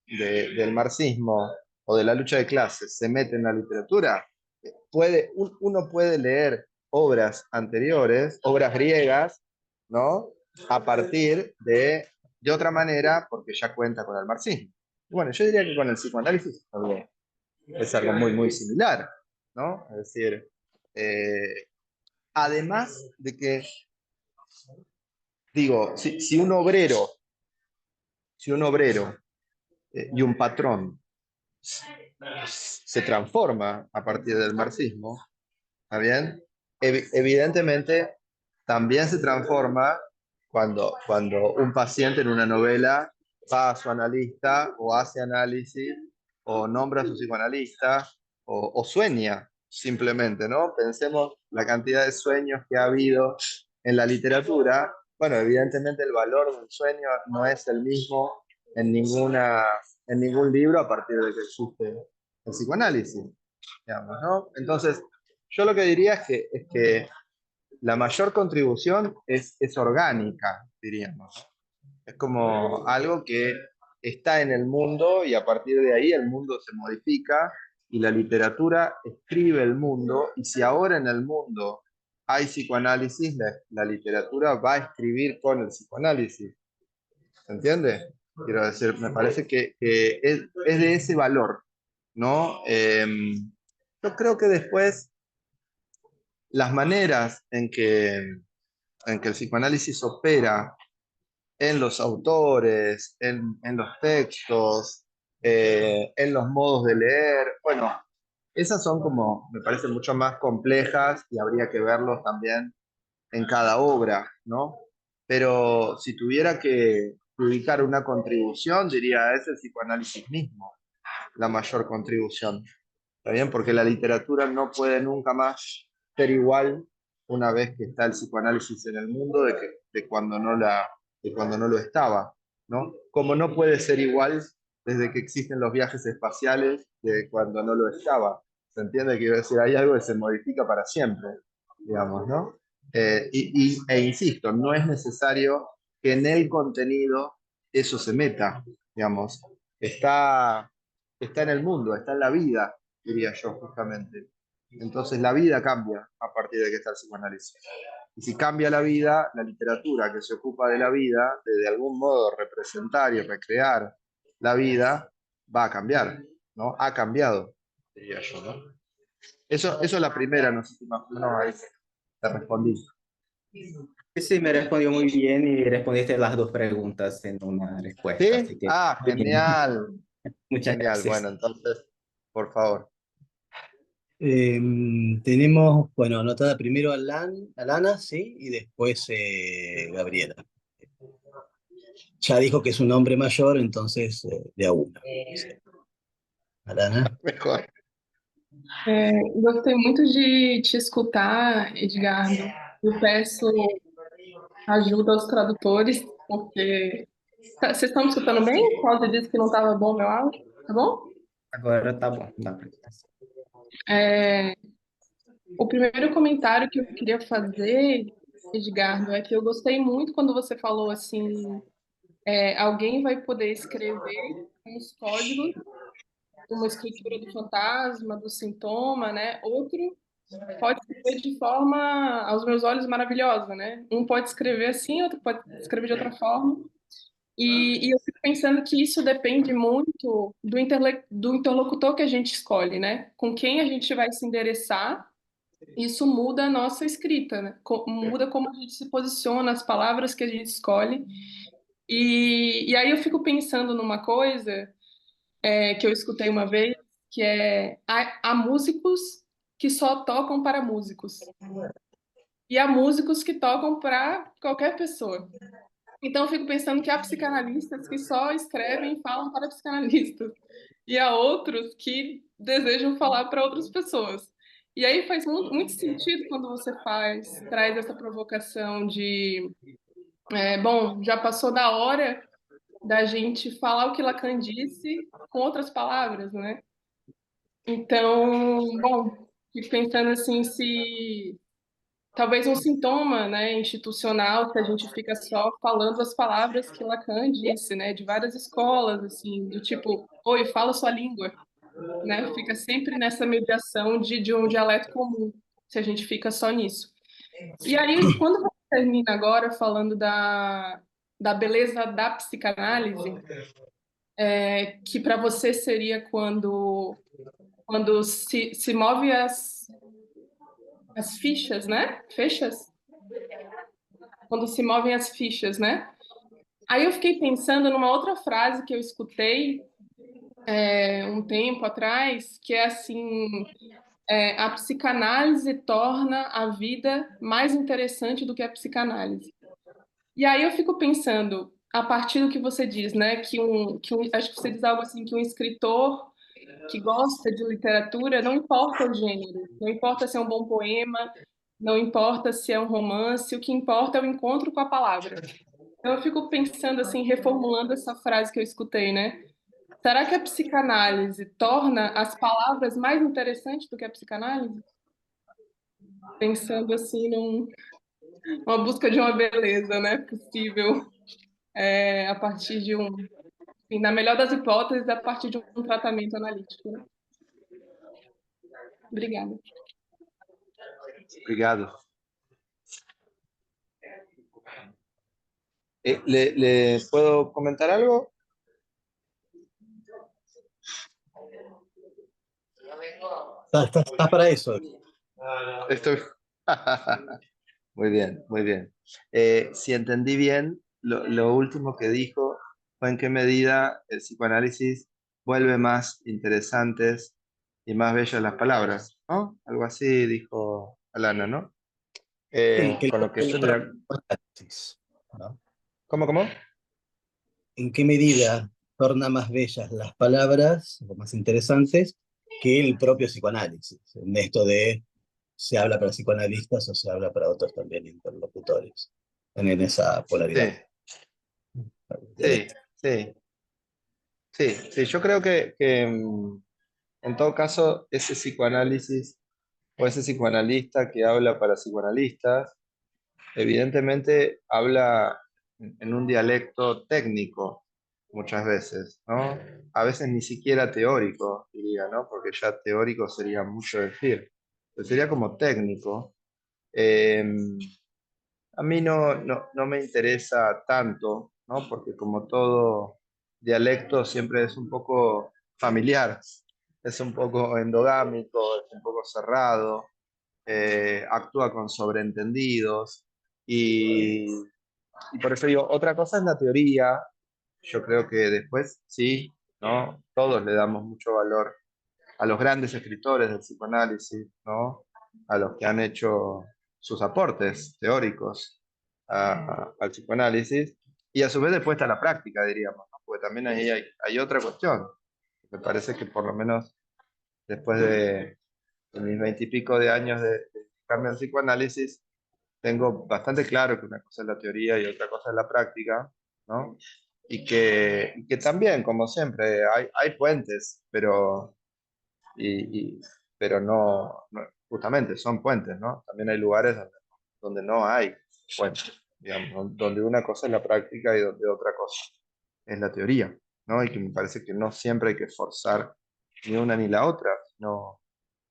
del marxismo o de la lucha de clases se mete en la literatura, uno puede leer obras anteriores, obras griegas, ¿no? A partir de otra manera, porque ya cuenta con el marxismo. Bueno, yo diría que con el psicoanálisis es algo muy, muy similar, ¿no? Es decir, además de que, digo, si un obrero y un patrón se transforma a partir del marxismo, ¿está bien? Evidentemente, también se transforma cuando un paciente en una novela va a su analista o hace análisis o nombra a su psicoanalista o sueña simplemente, ¿no? Pensemos la cantidad de sueños que ha habido en la literatura. Bueno, evidentemente el valor del sueño no es el mismo en ningún libro a partir de que existe el psicoanálisis, digamos, ¿no? Entonces, yo lo que diría es que la mayor contribución es orgánica, diríamos. Es como algo que está en el mundo y a partir de ahí el mundo se modifica y la literatura escribe el mundo y si ahora en el mundo hay psicoanálisis, la literatura va a escribir con el psicoanálisis. ¿Se entiende? Quiero decir, me parece que es de ese valor, ¿no? Yo creo que después las maneras en que el psicoanálisis opera en los autores, en los textos, en los modos de leer, bueno, esas son como, me parecen mucho más complejas y habría que verlos también en cada obra, ¿no? Pero si tuviera que ubicar una contribución, diría, es el psicoanálisis mismo, la mayor contribución. ¿Está bien? Porque la literatura no puede nunca más ser igual una vez que está el psicoanálisis en el mundo de cuando no lo estaba, ¿no? Como no puede ser igual desde que existen los viajes espaciales de cuando no lo estaba. ¿Se entiende? Quiero decir, hay algo que se modifica para siempre, digamos, ¿no? E insisto, no es necesario que en el contenido eso se meta, digamos. Está en el mundo, está en la vida, diría yo, justamente. Entonces la vida cambia a partir de que está el psicoanálisis. Y si cambia la vida, la literatura que se ocupa de la vida, de algún modo representar y recrear la vida, va a cambiar, ¿no? Ha cambiado, diría yo, ¿no? Eso es la primera, no sé si más o menos ahí te respondí. Sí, sí, me respondió muy bien y respondiste las dos preguntas en una respuesta, ¿Sí? así que Ah, muy bien. genial, Muchas genial. gracias. Bueno, entonces, por favor. Tenemos, bueno, anotada primero Alana, ¿sí? Y después Gabriela. Ya dijo que es un hombre mayor, entonces de a una. Sí. Alana. Mejor. Gostei muito de te escutar, Edgardo. Eu peço ajuda aos tradutores, porque vocês estão me escutando bem? O Cláudio disse que não estava bom meu áudio, tá bom? Agora tá bom, dá para. É, o primeiro comentário que eu queria fazer, Edgardo, é que eu gostei muito quando você falou assim, alguém vai poder escrever uns códigos, uma escritura do fantasma, do sintoma, né? Outro pode escrever de forma, aos meus olhos, maravilhosa, né? Um pode escrever assim, outro pode escrever de outra forma. E eu fico pensando que isso depende muito do interlocutor que a gente escolhe, né? Com quem a gente vai se endereçar, isso muda a nossa escrita, né? Muda como a gente se posiciona, as palavras que a gente escolhe. E aí eu fico pensando numa coisa que eu escutei uma vez, que há músicos que só tocam para músicos. E há músicos que tocam para qualquer pessoa. Então, eu fico pensando que há psicanalistas que só escrevem e falam para psicanalistas, e há outros que desejam falar para outras pessoas. E aí faz muito sentido quando você traz essa provocação de, bom, já passou da hora da gente falar o que Lacan disse com outras palavras, né? Então, bom, fico pensando assim, se talvez um sintoma, né, institucional, que a gente fica só falando as palavras que Lacan disse, né, de várias escolas, assim, do tipo, oi, fala sua língua, né, fica sempre nessa mediação de um dialeto comum, se a gente fica só nisso. E aí, quando você termina agora falando da beleza da psicanálise, que para você seria quando se move as fichas, né? Fechas? Quando se movem as fichas, né? Aí eu fiquei pensando numa outra frase que eu escutei um tempo atrás, que é assim: a psicanálise torna a vida mais interessante do que a psicanálise. E aí eu fico pensando, a partir do que você diz, né, acho que você diz algo assim, que um escritor que gosta de literatura, não importa o gênero, não importa se é um bom poema, não importa se é um romance, o que importa é o encontro com a palavra. Então eu fico pensando assim, reformulando essa frase que eu escutei, né? Será que a psicanálise torna as palavras mais interessantes do que a psicanálise? Pensando assim numa busca de uma beleza, né, possível, a partir de enfim, na melhor das hipóteses, a partir de um tratamento analítico, né? Obrigada. Obrigado. ¿Le puedo comentar algo? Estás para eso. Estoy... Muy bien, muy bien. Si entendí bien, lo último que dijo fue en qué medida el psicoanálisis vuelve más interesantes y más bellas las palabras, ¿no? Algo así dijo Alana, ¿no? Sí, Con lo que yo... ¿no? ¿Cómo, cómo? ¿En qué medida torna más bellas las palabras o más interesantes que el propio psicoanálisis? En esto de se habla para psicoanalistas o se habla para otros también interlocutores, en esa Sí, polaridad sí, dialéctica. sí, sí, sí. Yo creo que en todo caso ese psicoanálisis o ese psicoanalista que habla para psicoanalistas, evidentemente habla en un dialecto técnico muchas veces, ¿no? A veces ni siquiera teórico, diría, ¿no? Porque ya teórico sería mucho decir, pero sería como técnico. Eh, a mí no me interesa tanto, ¿no? Porque como todo dialecto siempre es un poco familiar, es un poco endogámico, es un poco cerrado, actúa con sobreentendidos y por eso digo, otra cosa es la teoría. Yo creo que después sí, ¿no? Todos le damos mucho valor a los grandes escritores del psicoanálisis, ¿no? A los que han hecho sus aportes teóricos al psicoanálisis, y a su vez después está la práctica, diríamos, ¿no? Porque también ahí hay otra cuestión. Me parece que por lo menos después de mis veintipico de años de dedicarme al psicoanálisis, tengo bastante claro que una cosa es la teoría y otra cosa es la práctica, ¿no? Y que también, como siempre, hay puentes, y- y- pero justamente son puentes, ¿no? También hay lugares donde no hay puentes, digamos, donde una cosa es la práctica y donde otra cosa es la teoría, ¿no? Y que me parece que no siempre hay que forzar ni una ni la otra, sino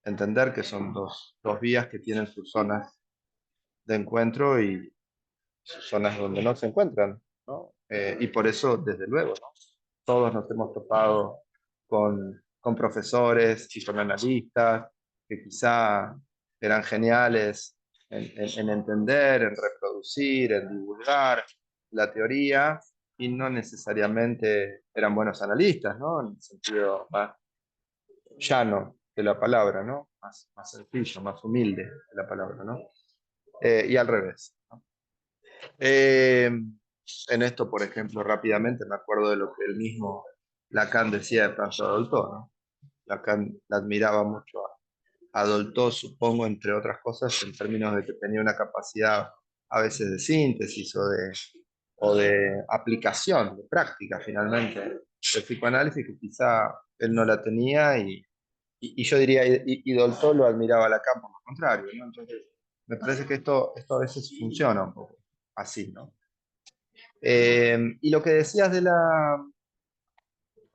entender que son dos vías que tienen sus zonas de encuentro y sus zonas donde no se encuentran, ¿no? Y por eso, desde luego, ¿no? Todos nos hemos topado con profesores y con analistas que quizá eran geniales en entender, en reproducir, en divulgar la teoría y no necesariamente eran buenos analistas, ¿no? En el sentido más llano de la palabra, ¿no? Más sencillo, más humilde de la palabra, ¿no? Y al revés, ¿no? En esto, por ejemplo, rápidamente me acuerdo de lo que el mismo Lacan decía de François Dolto, ¿no? Lacan la admiraba mucho a Dolto, supongo, entre otras cosas, en términos de que tenía una capacidad a veces de síntesis o de aplicación, de práctica finalmente, del psicoanálisis que quizá él no la tenía y yo diría, y Dolto lo admiraba a Lacan por lo contrario, ¿no? Entonces, me parece que esto a veces funciona un poco así, ¿no? Y lo que decías de la...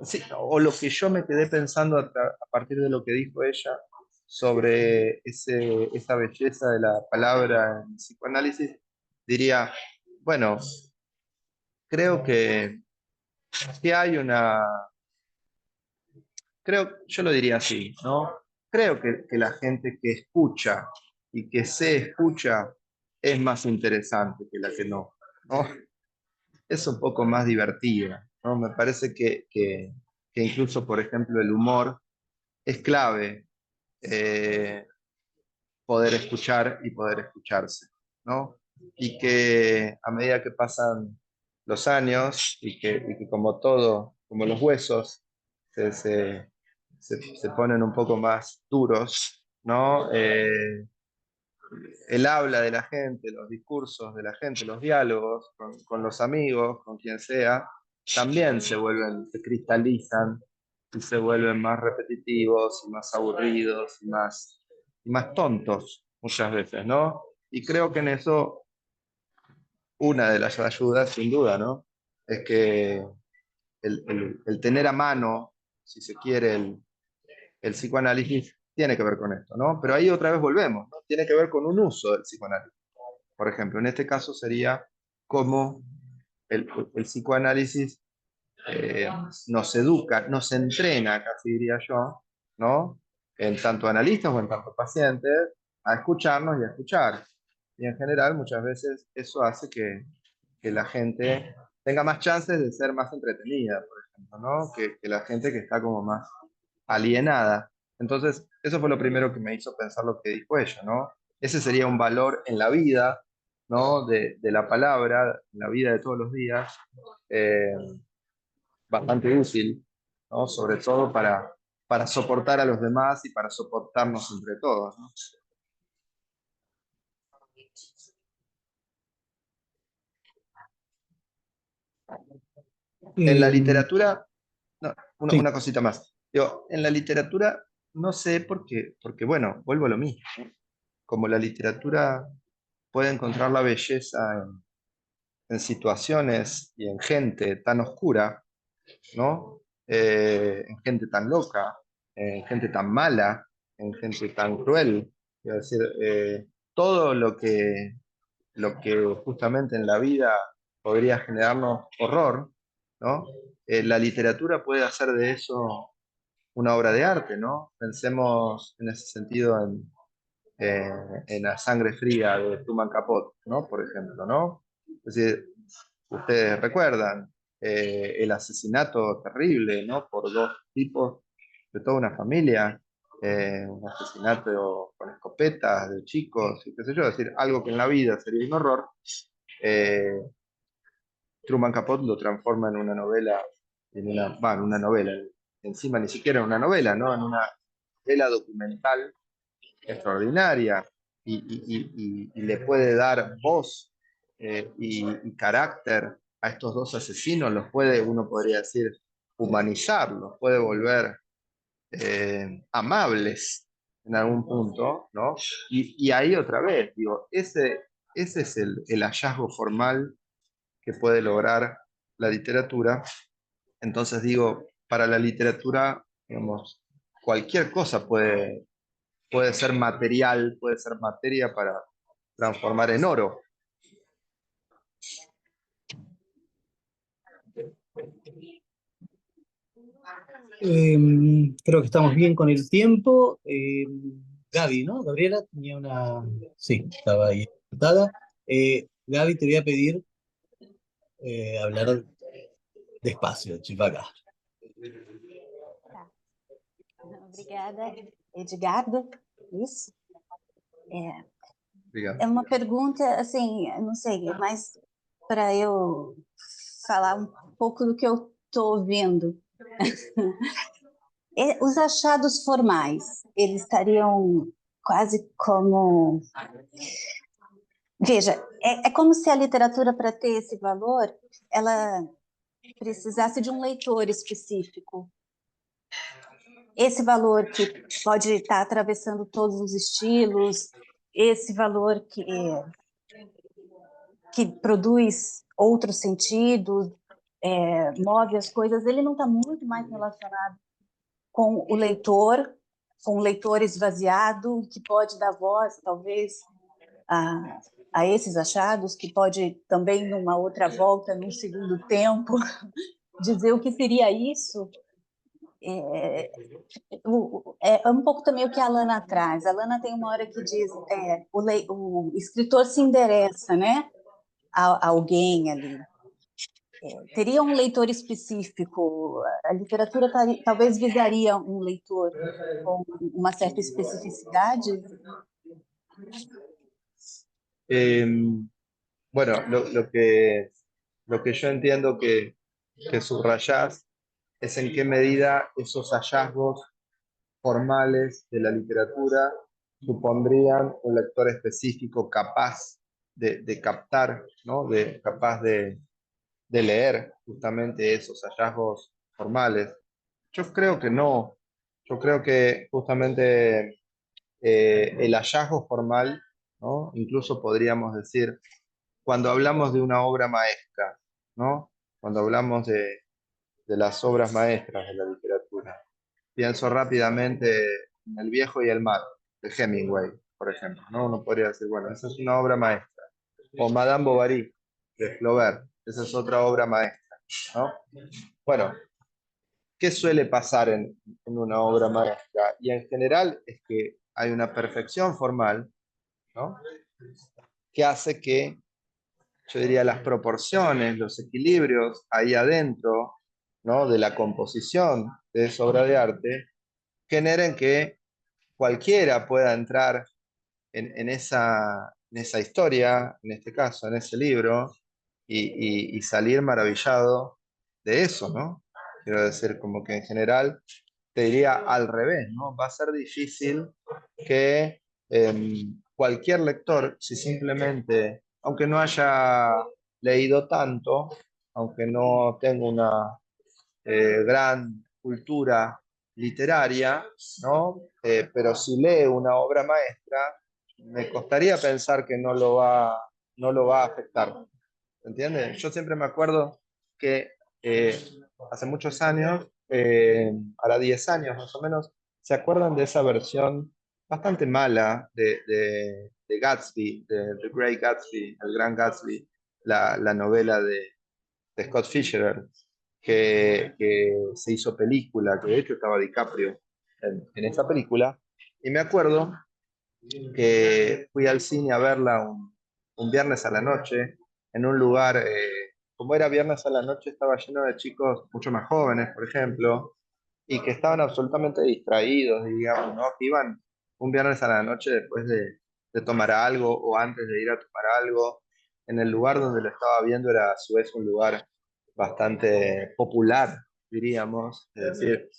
Sí, o lo que yo me quedé pensando a partir de lo que dijo ella sobre esa belleza de la palabra en psicoanálisis, diría, bueno, creo que hay una... Yo lo diría así, ¿no? Creo que la gente que escucha y que se escucha es más interesante que la que ¿no? Es un poco más divertida, ¿no? Me parece que incluso, por ejemplo, el humor es clave, eh, poder escuchar y poder escucharse, ¿no? Y que a medida que pasan los años y que como todo, como los huesos, se ponen un poco más duros, ¿no? El habla de la gente, los discursos de la gente, los diálogos con los amigos, con quien sea, también se cristalizan y se vuelven más repetitivos y más aburridos y más tontos muchas veces, ¿no? Y creo que en eso una de las ayudas, sin duda, ¿no? Es que el tener a mano, si se quiere, el psicoanálisis tiene que ver con esto, ¿no? Pero ahí otra vez volvemos, ¿no? Tiene que ver con un uso del psicoanálisis. Por ejemplo, en este caso sería cómo el psicoanálisis nos educa, nos entrena, casi diría yo, ¿no? En tanto analistas o en tanto pacientes, a escucharnos y a escuchar. Y en general, muchas veces eso hace que la gente tenga más chances de ser más entretenida, por ejemplo, ¿no? Que la gente que está como más alienada. Entonces, eso fue lo primero que me hizo pensar lo que dijo ella, ¿no? Ese sería un valor en la vida, ¿no? De la palabra, en la vida de todos los días, eh, bastante útil, ¿no? Sobre todo para soportar a los demás y para soportarnos entre todos, ¿no? En la Em, literatura, no, sí, una cosita más. Digo, en la literatura no sé porque, bueno, vuelvo a lo mismo, ¿no? Como la literatura puede encontrar la belleza en situaciones y en gente tan oscura, ¿no? En gente tan loca, en gente tan mala, en gente tan cruel. Quiero decir, todo lo que justamente en la vida podría generarnos horror, ¿no? La literatura puede hacer de eso una obra de arte, ¿no? Pensemos en ese sentido en La sangre fría de Truman Capote, ¿no? Por ejemplo, ¿no? Es decir, ustedes recuerdan el asesinato terrible, ¿no? Por dos tipos de toda una familia, un asesinato con escopetas de chicos, y qué sé yo, es decir, algo que en la vida sería un horror, eh, Truman Capote lo transforma en una novela, en una novela, encima ni siquiera en una novela, ¿no? En una novela documental extraordinaria y le puede dar voz y carácter a estos dos asesinos, los puede, uno podría decir, humanizar, los puede volver amables en algún punto, ¿no? Y ahí otra vez, digo, ese es el hallazgo formal que puede lograr la literatura. Entonces digo, para la literatura, digamos, cualquier cosa puede ser material, puede ser materia para transformar en oro. creo que estamos bien con el tiempo. Gaby, ¿no? Gabriela tenía una... Sí, estaba ahí sentada. Gaby, te voy a pedir hablar despacio, chivaca. Tá. Obrigada, Edgardo. Isso. É uma pergunta, assim, eu não sei, mas para eu falar um pouco do que eu estou ouvindo. Os achados formais, eles estariam quase como... Veja, é como se a literatura, para ter esse valor, ela precisasse de um leitor específico. Esse valor que pode estar atravessando todos os estilos, esse valor que produz outros sentidos, move as coisas, ele não está muito mais relacionado com o leitor, com o leitor esvaziado, que pode dar voz, talvez, a esses achados, que pode também, numa outra volta, num segundo tempo, dizer o que seria isso. É um pouco também o que a Lana traz. A Lana tem uma hora que diz o escritor se endereça, né, a alguém ali. Teria um leitor específico, a literatura talvez visaria um leitor com uma certa especificidade. Bueno, lo que yo entiendo que subrayás es en qué medida esos hallazgos formales de la literatura supondrían un lector específico capaz de captar, ¿no? Capaz de leer justamente esos hallazgos formales. Yo creo que no. Yo creo que justamente el hallazgo formal, ¿no? Incluso podríamos decir, cuando hablamos de una obra maestra, ¿no? Cuando hablamos de las obras maestras de la literatura, pienso rápidamente en El viejo y el mar, de Hemingway, por ejemplo, ¿no? Uno podría decir, bueno, esa es una obra maestra. O Madame Bovary, de Flaubert, esa es otra obra maestra, ¿no? Bueno, ¿qué suele pasar en una obra maestra? Y en general es que hay una perfección formal, ¿no? Que hace que, yo diría, las proporciones, los equilibrios ahí adentro, ¿no? De la composición de esa obra de arte, generen que cualquiera pueda entrar en esa historia, en este caso, en ese libro, y salir maravillado de eso, ¿no? Quiero decir, como que en general te diría al revés, ¿no? Va a ser difícil que cualquier lector, si simplemente, aunque no haya leído tanto, aunque no tenga una gran cultura literaria, ¿no? Pero si lee una obra maestra, me costaría pensar que no lo va a afectar. ¿Entiendes? Yo siempre me acuerdo que eh, hace muchos años, ahora 10 años más o menos, ¿se acuerdan de esa versión bastante mala de Gatsby, de The Great Gatsby, El Gran Gatsby, la novela de Scott Fitzgerald, que se hizo película, que de hecho estaba DiCaprio en esa película? Y me acuerdo que fui al cine a verla un viernes a la noche, en un lugar, como era viernes a la noche, estaba lleno de chicos mucho más jóvenes, por ejemplo, y que estaban absolutamente distraídos, digamos, ¿no? Que iban un viernes a la noche después de tomar algo o antes de ir a tomar algo. En el lugar donde lo estaba viendo era a su vez un lugar bastante popular, diríamos, es decir,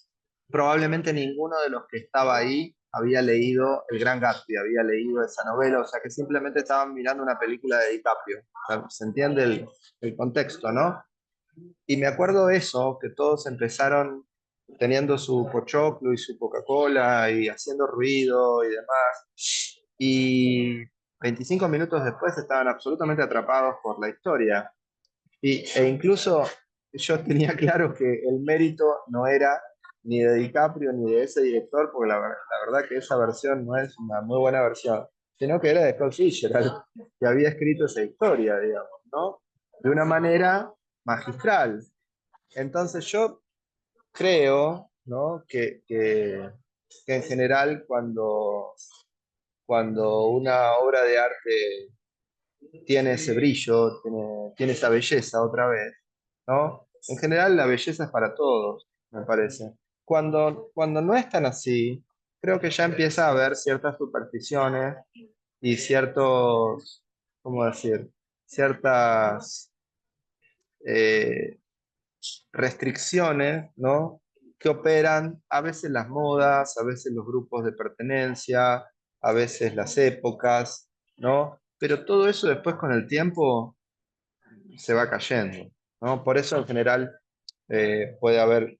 probablemente ninguno de los que estaba ahí había leído El Gran Gatsby, había leído esa novela, o sea que simplemente estaban mirando una película de DiCaprio. O sea, se entiende el contexto, ¿no? Y me acuerdo eso, que todos empezaron teniendo su pochoclo y su Coca-Cola y haciendo ruido y demás. Y 25 minutos después estaban absolutamente atrapados por la historia. E incluso yo tenía claro que el mérito no era ni de DiCaprio ni de ese director, porque la verdad que esa versión no es una muy buena versión, sino que era de Scott Fitzgerald, que había escrito esa historia, digamos, ¿no? De una manera magistral. Entonces yo creo, ¿no? Que en general cuando una obra de arte tiene ese brillo, tiene esa belleza otra vez, ¿no? En general la belleza es para todos, me parece. Cuando no es tan así, creo que ya empieza a haber ciertas supersticiones y ciertos, ¿cómo decir? Ciertas eh, restricciones, ¿no? Que operan a veces las modas, a veces los grupos de pertenencia, a veces las épocas, ¿no? Pero todo eso después con el tiempo se va cayendo, ¿no? Por eso en general puede haber,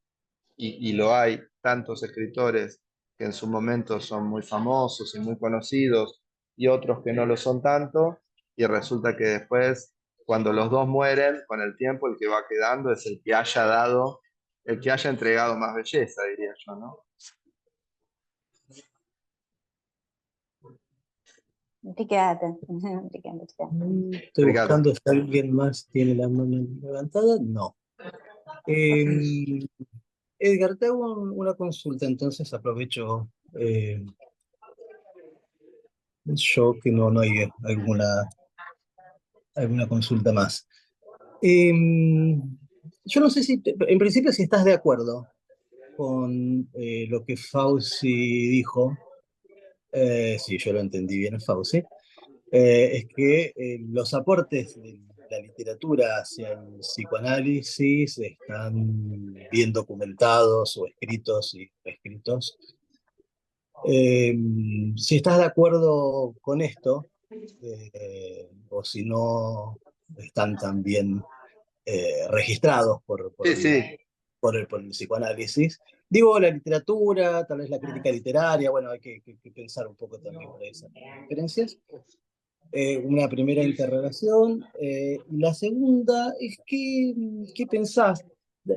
y lo hay, tantos escritores que en su momento son muy famosos y muy conocidos, y otros que no lo son tanto, y resulta que después, cuando los dos mueren, con el tiempo el que va quedando es el que haya dado, el que haya entregado más belleza, diría yo, ¿no? Obrigada. Obrigada, obrigada. Estoy Obrigado. buscando si alguien más tiene la mano levantada. No. Eh, Edgar, te hago una consulta, entonces aprovecho yo que no hay alguna consulta más. Eh, yo no sé si, en principio, si estás de acuerdo con lo que Fauci dijo. Sí, yo lo entendí bien, Fauci. Es que los aportes de la literatura hacia el psicoanálisis están bien documentados o escritos y reescritos. Si estás de acuerdo con esto, o si no están también registrados Sí, sí, por el psicoanálisis. Digo, la literatura, tal vez la crítica literaria, bueno, hay que pensar un poco también por esas diferencias. Una primera interrogación. Y la segunda es, ¿qué pensás?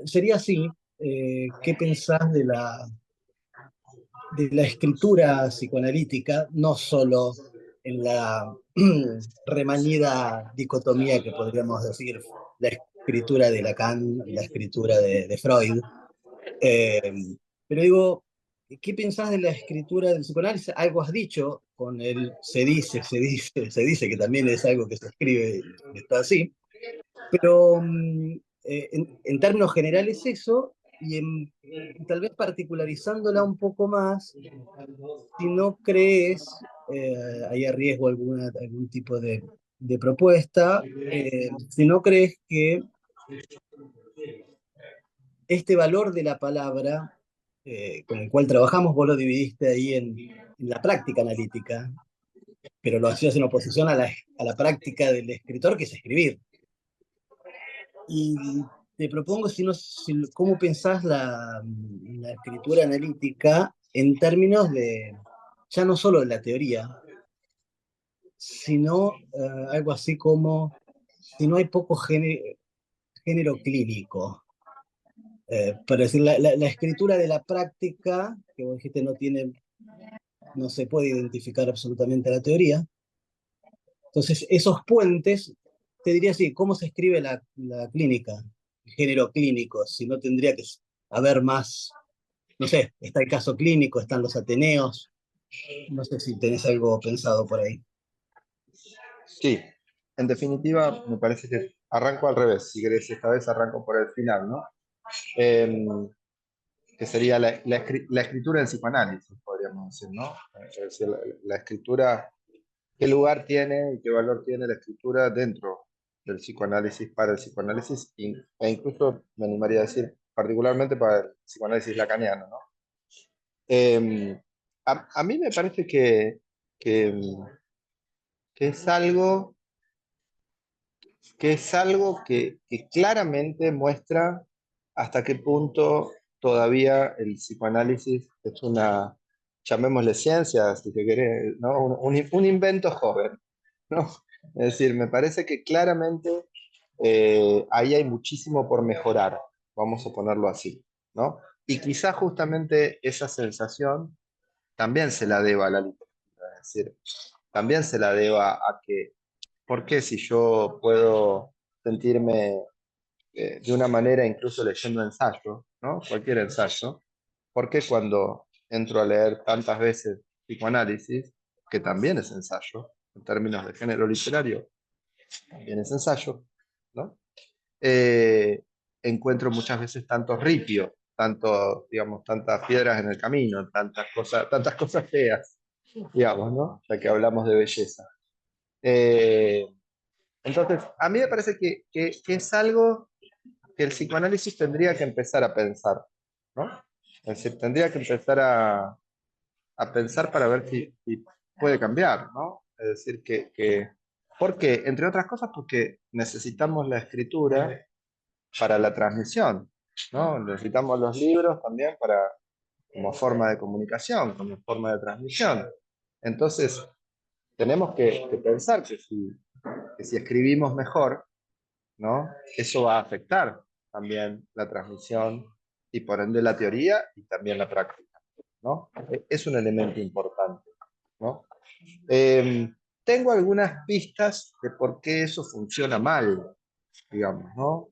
Sería así, ¿qué pensás de la escritura psicoanalítica, no solo en la remanida dicotomía que podríamos decir la escritura de Lacan, la escritura de Freud. Eh, pero digo, ¿qué pensás de la escritura del psicoanálisis? Algo has dicho con el se dice, que también es algo que se escribe y está así, pero en términos generales eso, y tal vez particularizándola un poco más, si no crees, ahí arriesgo algún tipo de propuesta, si no crees que este valor de la palabra con el cual trabajamos, vos lo dividiste ahí en la práctica analítica, pero lo hacías en oposición a la práctica del escritor, que es escribir. Y te propongo cómo pensás la escritura analítica en términos de, ya no solo de la teoría, sino algo así como, si no hay poco género clínico. Para decir, la escritura de la práctica, que vos dijiste no se puede identificar absolutamente la teoría. Entonces, esos puentes, te diría así, ¿cómo se escribe la clínica? El género clínico, si no tendría que haber más, no sé, está el caso clínico, están los ateneos, no sé si tenés algo pensado por ahí. Sí, en definitiva, me parece que arranco al revés. Si querés, esta vez arranco por el final, ¿no? Em, que sería la escritura del psicoanálisis, podríamos decir, ¿no? Es decir, la escritura, qué lugar tiene y qué valor tiene la escritura dentro del psicoanálisis, para el psicoanálisis, e incluso me animaría a decir, particularmente para el psicoanálisis lacaniano, ¿no? Eh, a mí me parece que, que es algo, que claramente muestra hasta qué punto todavía el psicoanálisis es una, llamémosle ciencia, si te querés, ¿no? Un invento joven, ¿no? Es decir, me parece que claramente ahí hay muchísimo por mejorar, vamos a ponerlo así, ¿no? Y quizás justamente esa sensación también se la deba a la literatura, es decir, también se la deba a que, ¿por qué si yo puedo sentirme de una manera incluso leyendo ensayo, ¿no? Cualquier ensayo, ¿por qué cuando entro a leer tantas veces psicoanálisis, que también es ensayo, en términos de género literario, también es ensayo, ¿no? Eh, encuentro muchas veces tantos ripios, digamos, tantas piedras en el camino, tantas cosas feas, digamos, ¿no? Ya que hablamos de belleza. Eh, entonces, a mí me parece que es algo que el psicoanálisis tendría que empezar a pensar, ¿no? Es decir, tendría que empezar a pensar para ver si puede cambiar, ¿no? Es decir, ¿por qué? Entre otras cosas, porque necesitamos la escritura para la transmisión, ¿no? Necesitamos los libros también como forma de comunicación, como forma de transmisión. Entonces, tenemos que pensar que si escribimos mejor, ¿no? Eso va a afectar también la transmisión y por ende la teoría y también la práctica, ¿no? Es un elemento importante, ¿no? Tengo algunas pistas de por qué eso funciona mal, digamos, ¿no?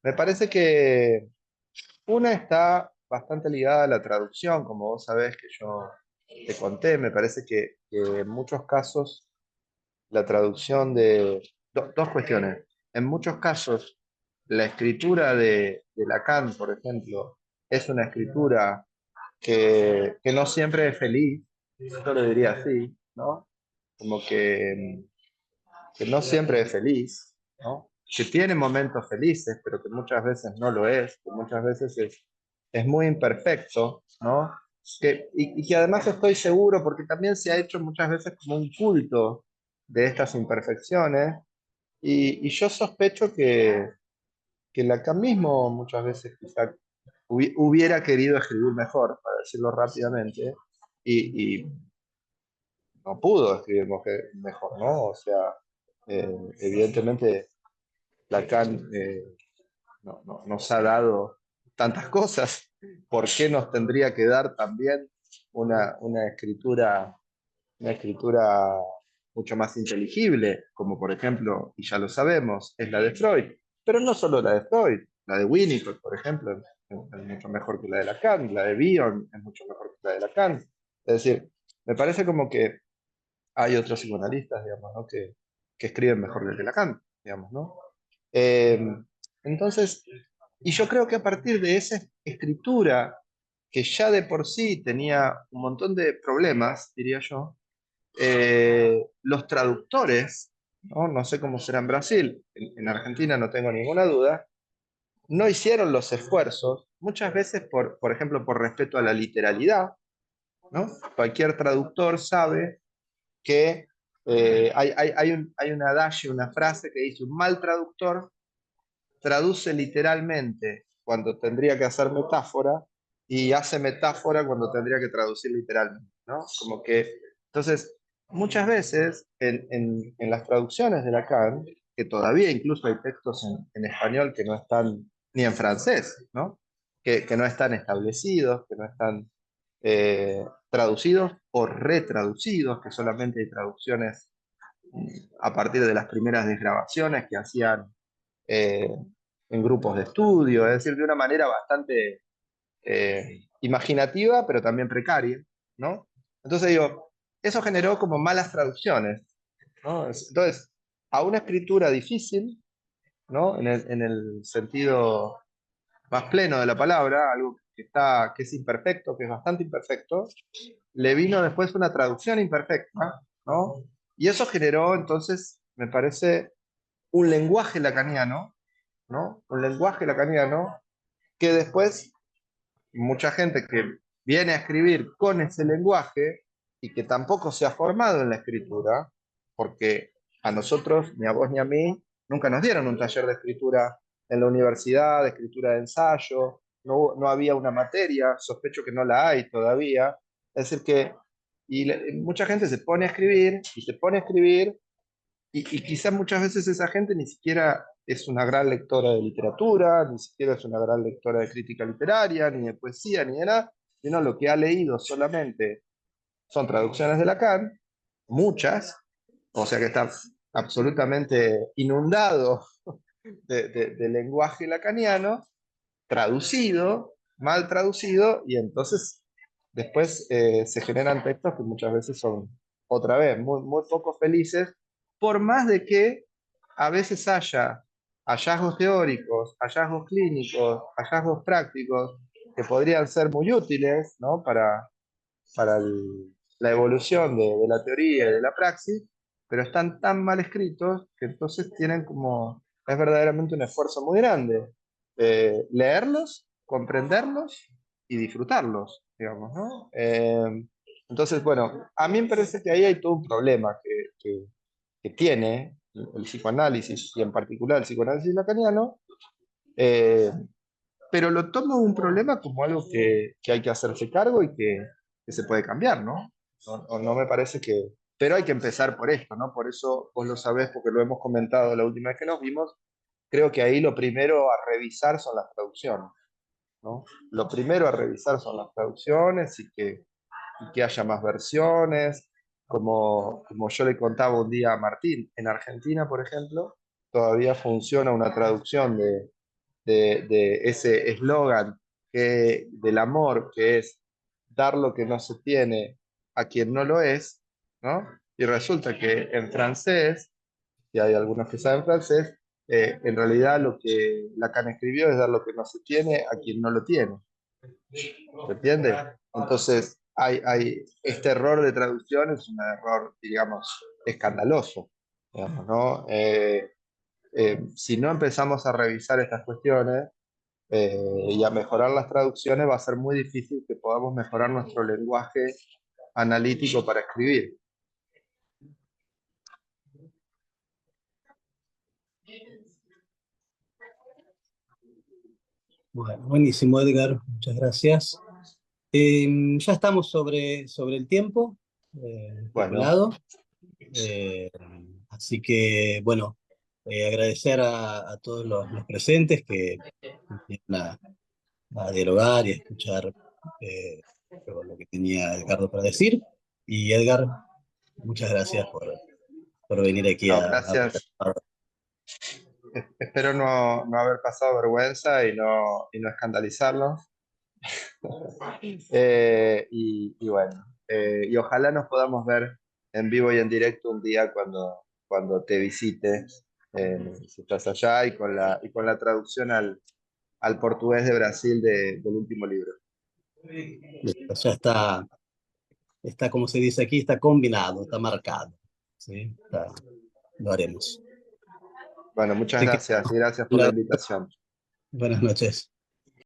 Me parece que una está bastante ligada a la traducción, como vos sabés que yo te conté, me parece que en muchos casos la traducción dos cuestiones. En muchos casos, la escritura de Lacan, por ejemplo, es una escritura que no siempre es feliz, yo lo diría así, ¿no? Como que no siempre es feliz, ¿no? Que tiene momentos felices, pero que muchas veces no lo es, que muchas veces es muy imperfecto, ¿no? Y que además estoy seguro, porque también se ha hecho muchas veces como un culto de estas imperfecciones, y yo sospecho que Lacan mismo muchas veces quizá hubiera querido escribir mejor, para decirlo rápidamente, y no pudo escribir mejor, ¿no? O sea, evidentemente Lacan nos ha dado tantas cosas, ¿por qué nos tendría que dar también una escritura mucho más inteligible, como por ejemplo, y ya lo sabemos, es la de Freud? pero no solo la de Freud, la de Winnicott, por ejemplo, es mucho mejor que la de Lacan, la de Bion es mucho mejor que la de Lacan. Es decir, me parece como que hay otros psicoanalistas, digamos, ¿no? que escriben mejor que el de Lacan, digamos, ¿no? Eh, entonces, y yo creo que a partir de esa escritura, que ya de por sí tenía un montón de problemas, diría yo, los traductores, ¿no? No sé cómo será en Brasil, en Argentina no tengo ninguna duda, no hicieron los esfuerzos, muchas veces por ejemplo, por respeto a la literalidad, ¿no? Cualquier traductor sabe que hay un adagio, una frase que dice, un mal traductor traduce literalmente cuando tendría que hacer metáfora y hace metáfora cuando tendría que traducir literalmente, ¿no? Como que, entonces, muchas veces en las traducciones de Lacan, que todavía incluso hay textos en español que no están, ni en francés, ¿no? Que no están establecidos, que no están traducidos o retraducidos, que solamente hay traducciones a partir de las primeras desgrabaciones que hacían eh, en grupos de estudio, es decir, de una manera bastante imaginativa, pero también precaria, ¿no? Entonces digo, eso generó como malas traducciones, ¿no? Entonces, a una escritura difícil, ¿no? En el sentido más pleno de la palabra, algo que es imperfecto, que es bastante imperfecto, le vino después una traducción imperfecta, ¿no? Y eso generó entonces, me parece, un lenguaje lacaniano, ¿no? Un lenguaje lacaniano que después mucha gente que viene a escribir con ese lenguaje y que tampoco se ha formado en la escritura, porque a nosotros, ni a vos ni a mí, nunca nos dieron un taller de escritura en la universidad, de escritura de ensayo, no había una materia, sospecho que no la hay todavía. Es decir, que mucha gente se pone a escribir y se pone a escribir y quizás muchas veces esa gente ni siquiera es una gran lectora de literatura, ni siquiera es una gran lectora de crítica literaria, ni de poesía, ni de nada, sino lo que ha leído solamente son traducciones de Lacan, muchas, o sea que está absolutamente inundado de lenguaje lacaniano, traducido, mal traducido, y entonces después se generan textos que muchas veces son, otra vez, muy poco felices, por más de que a veces haya hallazgos teóricos, hallazgos clínicos, hallazgos prácticos, que podrían ser muy útiles, ¿no? para la evolución de la teoría y de la praxis, pero están tan mal escritos que entonces tienen como, es verdaderamente un esfuerzo muy grande leerlos, comprenderlos y disfrutarlos, digamos, ¿no? Entonces, bueno, a mí me parece que ahí hay todo un problema que tiene el psicoanálisis y en particular el psicoanálisis lacaniano, eh, pero lo tomo un problema como algo que hay que hacerse cargo y que se puede cambiar, ¿no? No me parece que... Pero hay que empezar por esto, ¿no? Por eso vos lo sabés, porque lo hemos comentado la última vez que nos vimos, creo que ahí lo primero a revisar son las traducciones, ¿no? Lo primero a revisar son las traducciones y que haya más versiones, como yo le contaba un día a Martín, en Argentina, por ejemplo, todavía funciona una traducción de ese eslogan del amor, que es dar lo que no se tiene a quien no lo es, ¿no? Y resulta que en francés, y hay algunos que saben francés, en realidad lo que Lacan escribió es dar lo que no se tiene a quien no lo tiene. ¿Se entiende? Entonces, este error de traducción es un error, digamos, escandaloso, digamos, ¿no? Si no empezamos a revisar estas cuestiones y a mejorar las traducciones, va a ser muy difícil que podamos mejorar nuestro lenguaje analítico para escribir. Bueno, buenísimo, Edgar, muchas gracias. Ya estamos sobre el tiempo Bueno, estipulado, eh, así que, bueno, agradecer a todos los presentes que vinieron a dialogar y a escuchar lo que tenía Edgardo para decir. Y Edgar, muchas gracias por venir aquí no, a gracias. espero no haber pasado vergüenza y no escandalizarlos. Y bueno, y ojalá nos podamos ver en vivo y en directo un día cuando te visite, si estás allá, y con la traducción al portugués de Brasil del último libro. Listo, ya está, como se dice aquí, está combinado, está marcado. ¿Sí? Lo haremos. Bueno, muchas Así que, gracias y gracias por un la abrazo, invitación. buenas noches.